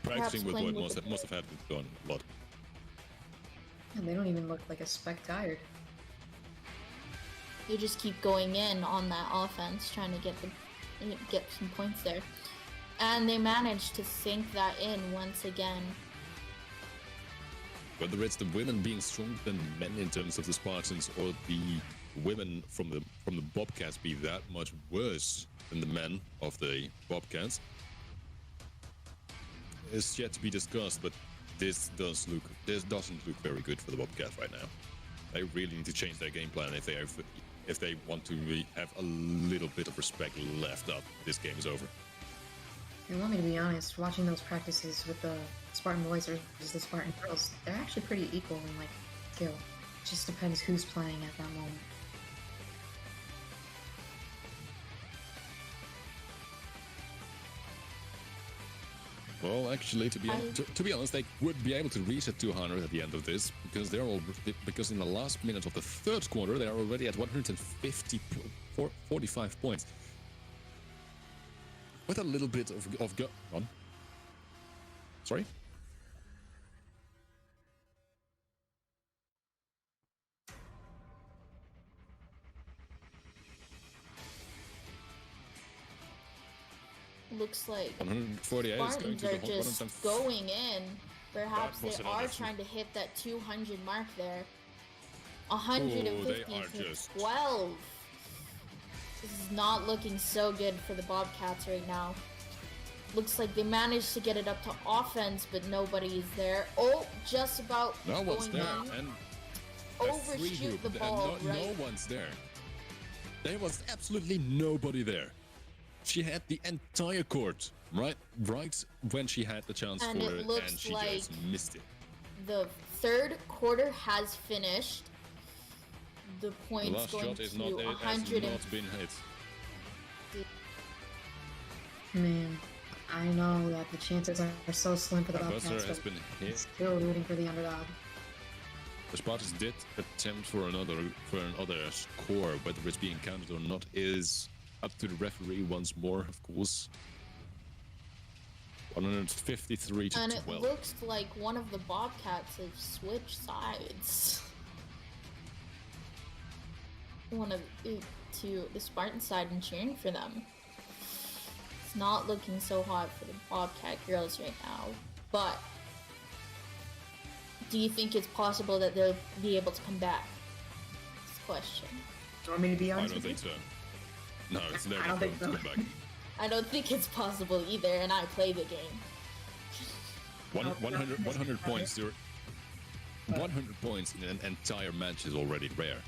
Practicing with what must have happened done a lot. And they don't even look like a speck tired. They just keep going in on that offense, trying to get some points there. And they managed to sink that in once again. Whether it's the women being stronger than the men in terms of the Spartans, or the women from the Bobcats be that much worse than the men of the Bobcats, is yet to be discussed. But this doesn't look very good for the Bobcats right now. They really need to change their game plan if they want to have a little bit of respect left up. This game is over. You want me to be honest, watching those practices with the Spartan boys versus the Spartan girls, they're actually pretty equal in like skill. It just depends who's playing at that moment. Well, actually, to be honest, they would be able to reach at 200 at the end of this, because in the last minute of the third quarter they are already at 145 points. With a little bit of go on. Sorry? Looks like 148 Spartans is going to are the just going in. Perhaps That was they another are trying to hit that 200 mark there. 150 to 12. This is not looking so good for the Bobcats right now. Looks like they managed to get it up to offense, but nobody's there. Oh, just about no one's going there, in. and Overshoot the ball, right? No one's there. There was absolutely nobody there. She had the entire court right when she had the chance And for it it, looks and she like just missed it. The third quarter has finished. The The points last going shot to has not been hit. Man, I know that the chances are so slim for the Buzzer Bobcats, has but been I'm hit. still rooting for the underdog. The Spartans did attempt for another score, whether it's being counted or not is up to the referee once more, of course. 153 to 12. And it looks like one of the Bobcats have switched sides. To the Spartan side and cheering for them. It's not looking so hot for the Bobcat girls right now, but do you think it's possible that they'll be able to come back? That's the question. Do you want me to be I honest don't with you? think so. No, it's never I don't going think to so. come back. I don't think it's possible either, and I play the game. 100 points. 100 points in an entire match is already rare.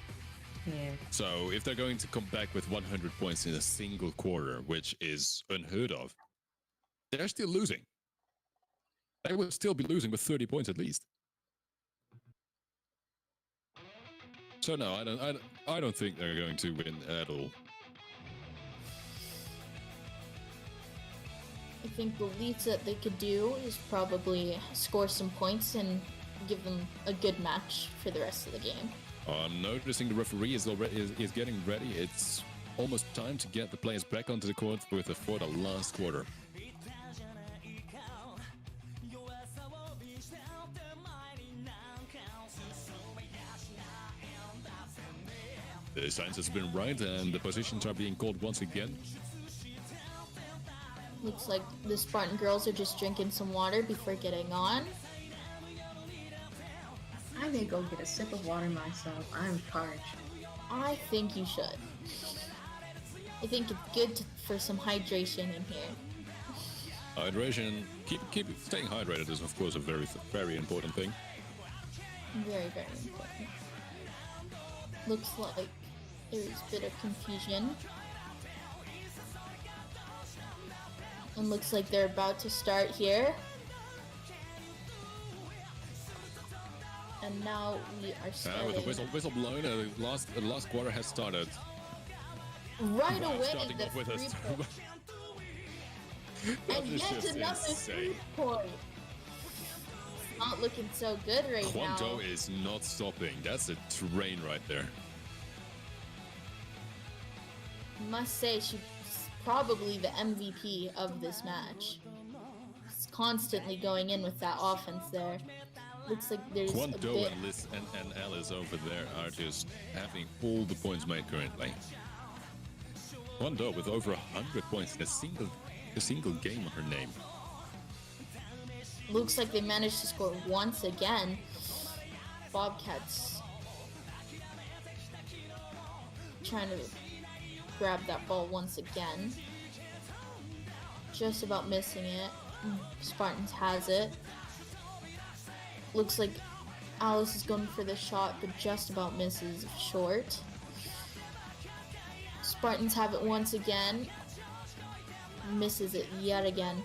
Yeah. So if they're going to come back with 100 points in a single quarter, which is unheard of, they're still losing. They will still be losing with 30 points at least. So no, I don't think they're going to win at all. I think the least that they could do is probably score some points and give them a good match for the rest of the game. I'm noticing the referee is getting ready. It's almost time to get the players back onto the court for the last quarter. The science has been right, and the positions are being called once again. Looks like the Spartan girls are just drinking some water before getting on. I may go get a sip of water myself. I'm parched. I think you should. I think it's good for some hydration in here. Hydration, keep staying hydrated is of course a very important thing. Very, very important. Looks like there's a bit of confusion. And looks like they're about to start here. And now we are starting. With the whistle blown, the last quarter has started. Right Wow, away, starting the off with 3 us. point. That And is yet just another insane. 3 point. It's not looking so good right now. Quanto is not stopping. That's a train right there. Must say she's probably the MVP of this match. It's constantly going in with that offense there. Looks like there's a Quanto bit. and Liz and Alice over there are just having all the points made currently. Quanto with over 100 points in a single game on her name. Looks like they managed to score once again. Bobcats trying to grab that ball once again. Just about missing it. Spartans has it. Looks like Alice is going for the shot, but just about misses short. Spartans have it once again. Misses it yet again.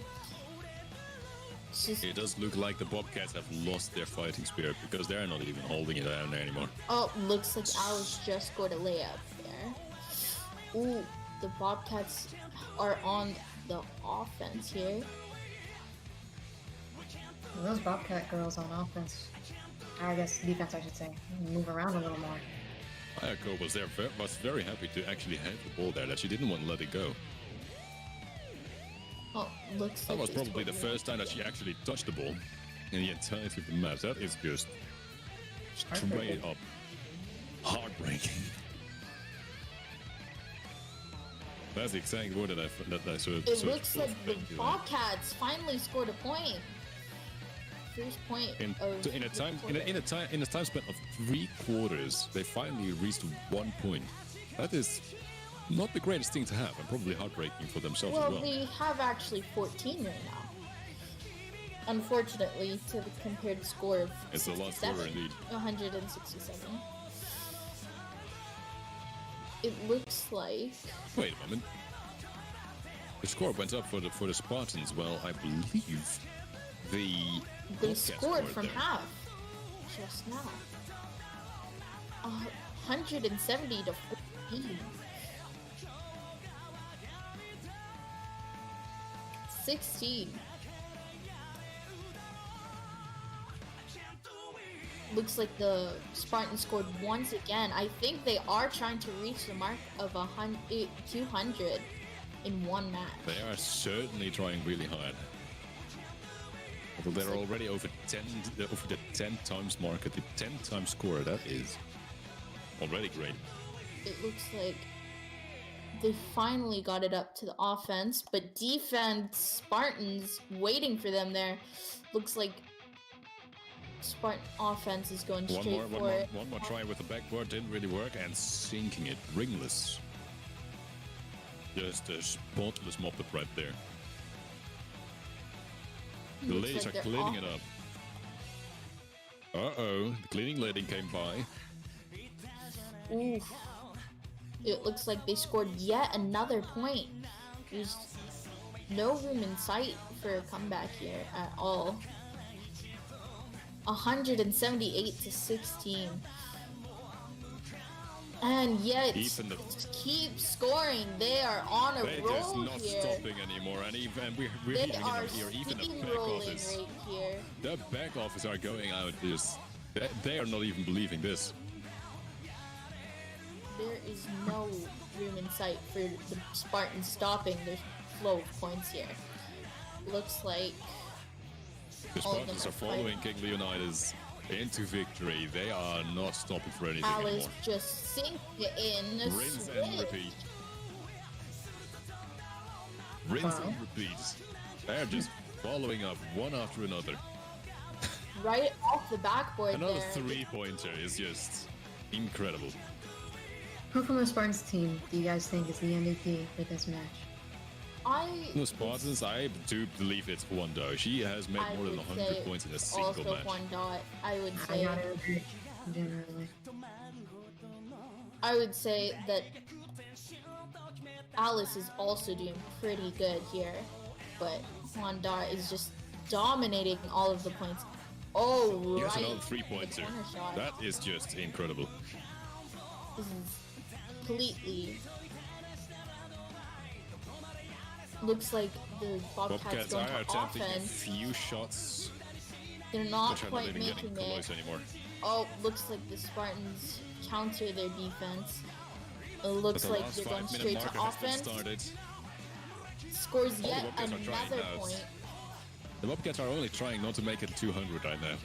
Just, It does look like the Bobcats have lost their fighting spirit because they're not even holding it down anymore. oh, looks like Alice just scored a layup there. Ooh, the Bobcats are on the offense here. Those Bobcat girls on offense, I guess defense I should say, move around a little more. Ayako was very happy to actually have the ball there, that she didn't want to let it go. Oh, looks That like was they probably the scored first time that she actually touched the ball in the entirety of the match. That is just straight Heartbreaking. up heartbreaking. That's the exact word that I sort of. It looks like the Bobcats finally scored a point. First point In of a the time quarter. in a time span of 3 quarters, they finally reached 1 point. That is not the greatest thing to have, and probably heartbreaking for themselves Well, as well. they have actually 14 right now. Unfortunately, to the compared score of It's the last quarter 67, indeed. 167. It looks like Wait a moment. The score went up for the Spartans. Well, I believe the they Bobcats scored from there. half just now. 170 to 14. 16. Looks like the Spartans scored once again. I think they are trying to reach the mark of 200 in one match. They are certainly trying really hard. Although they're already over the 10 times mark at the 10 times score. That is already great. It looks like they finally got it up to the offense, but defense, Spartans waiting for them there. Looks like Spartan offense is going straight for it. One more try with the backboard, didn't really work, and sinking it, ringless. Just a spotless mop-up right there. The Looks ladies like are they're cleaning it up. Uh-oh, the cleaning lady came by. Oof. It looks like they scored yet another point. There's no room in sight for a comeback here at all. 178 to 16. And yet, keep scoring. They are on a They're roll just not here. stopping anymore, and even we're They even are even the back steamrolling office. right here. The back office are going out this. They are not even believing this. There is no room in sight for the Spartans stopping their flow of points here. Looks like The all of them Spartans are following King Leonidas into victory. They are not stopping for anything Alice anymore. just sink it in. The Rinse and switch. repeat. Rinse and repeat. They're just following up one after another. Right off the backboard Another there. three-pointer is just incredible. Who from the Spartans team do you guys think is the MVP for this match? The Spartans, I do believe it's Wanda. She has made more than 100 points in a single also match. 1 dot. I would I say. gotta agree, generally. I would say that Alice is also doing pretty good here, but Wanda is just dominating all of the points. Oh, right. Here's another the three-pointer. corner shot. That is just incredible. This is completely. Looks like the Bobcats Bobcats going are to attempting a offense. few shots, They're not which are not quite even getting making close it. anymore. Oh, looks like the Spartans counter their defense. It But looks the like last they're going 5-minute straight marker to has been offense. started. Scores All the yet Bobcats are trying another now. point. The Bobcats are only trying not to make it 200 right now.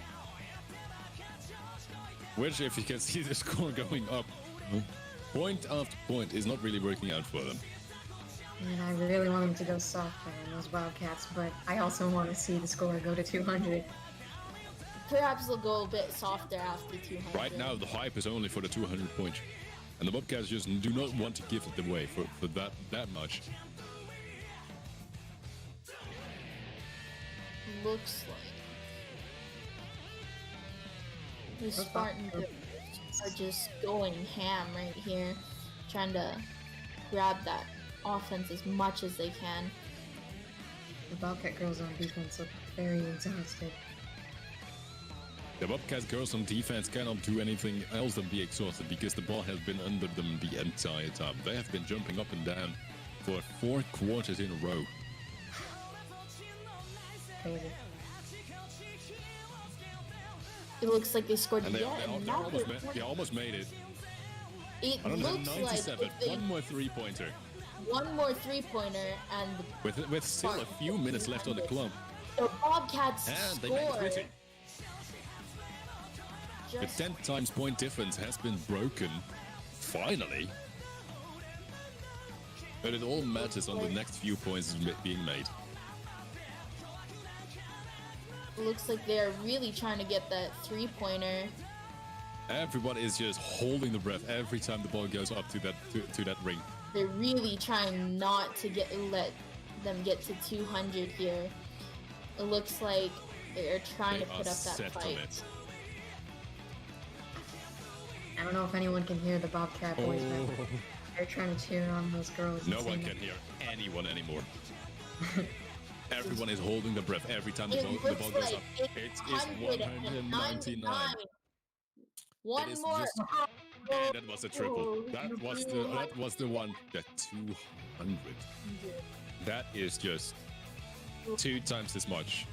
Which, if you can see the score going up, point after point is not really working out for them. And I really want them to go softer in those Wildcats, but I also want to see the score go to 200. Perhaps they'll go a bit softer after 200. Right now, the hype is only for the 200 point. And the Bobcats just do not want to give it away for that much. Looks like the Spartans are just going ham right here, trying to grab that offense as much as they can. The Bobcat girls on defense look very exhausted. The Bobcats girls on defense cannot do anything else than be exhausted because the ball has been under them the entire time. They have been jumping up and down for 4 quarters in a row. Crazy. It looks like they scored And they yet another almost made it. It looks like 197, if they, one more three-pointer. one more three-pointer and With still a few minutes left on the clock. the Bobcats And they made score. it. The Just 10 times point difference has been broken. Finally. But it all matters on the next few points being made. looks like they are really trying to get that three-pointer. Everyone is just holding the breath every time the ball goes up to that ring. They're really trying not to let them get to 200 here. It looks like they're trying They to are put up that set on fight. it. I don't know if anyone can hear the Bobcat boys, Oh. but they're trying to cheer on those girls. No and one sing can hear anyone anymore. Everyone is holding the breath every time the It ball looks goes up. like It is 199. One It is more. just- And that was a triple. That was the one. The 200. That is just 2 times as much.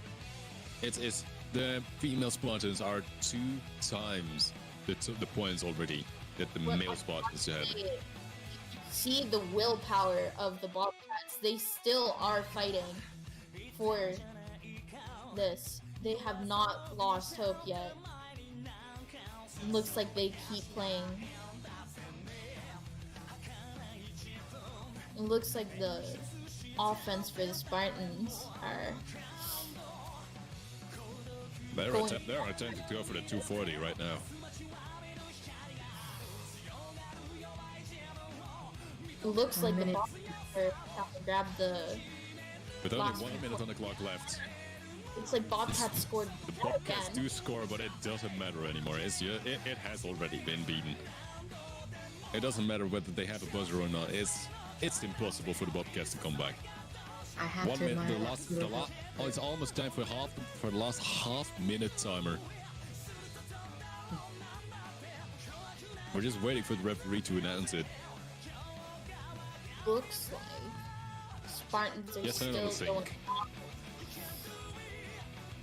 It is the female Spartans are 2 times the points already that the male Spartans had. See the willpower of the Bobcats. They still are fighting for this. They have not lost hope yet. Looks like they keep playing. It looks like the offense for the Spartans are They're going- attempting to go for the 240 right now. It looks like the Minute. Bobcats are have to grab the. With only Last 1 one. minute on the clock left. Looks like Bobcats scored The Bobcats again. do score, but it doesn't matter anymore. It has already been beaten. It doesn't matter whether they have a buzzer or not. It's impossible for the Bobcats to come back. I have 1 to minute, admire the that last, beautiful- oh, it's almost time for the last half-minute timer. We're just waiting for the referee to announce it. Looks like Spartans are Yes, I know, still going.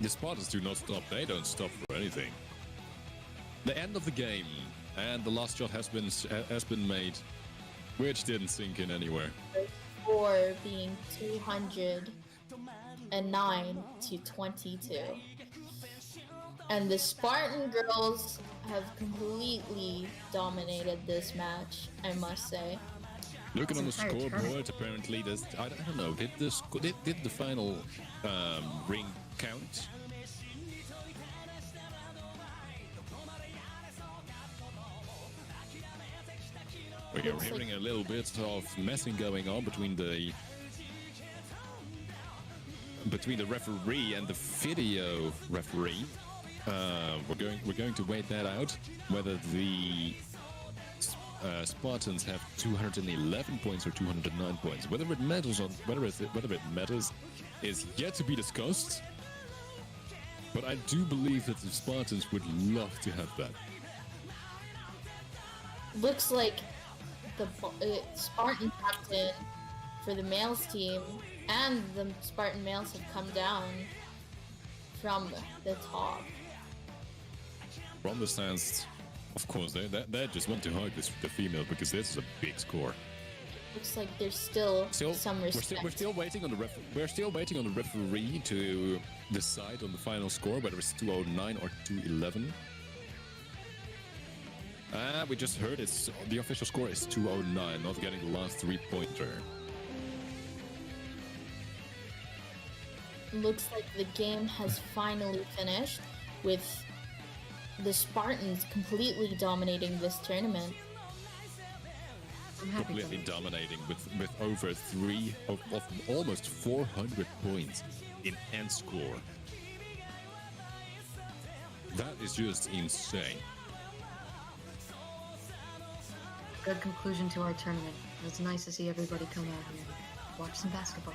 The Spartans do not stop. They don't stop for anything. The end of the game, and the last shot has been made, which didn't sink in anywhere. Score being 209 to 22. And the Spartan girls have completely dominated this match, I must say. Looking on the Entire scoreboard, tournament. apparently, I don't know. Did the final ring count? We are Looks like- hearing a little bit of messing going on between the referee and the video referee. We're going to wait that out. Whether the Spartans have 211 points or 209 points. Whether it matters is yet to be discussed. But I do believe that the Spartans would love to have that. Looks like the Spartan captain for the males team and the Spartan males have come down from the top. From the stands, of course, they just want to hug the female because this is a big score. Looks like there's still some respect. We're still waiting on the referee to decide on the final score, whether it's 209 or 211. We just heard the official score is 209, not getting the last 3-pointer. Looks like the game has finally finished with the Spartans completely dominating this tournament. I'm happy to Completely lose. dominating with over of almost 400 points in end score. That is just insane. Good conclusion to our tournament. It's nice to see everybody come out here and watch some basketball.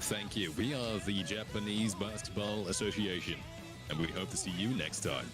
Thank you. We are the Japanese Basketball Association, and we hope to see you next time.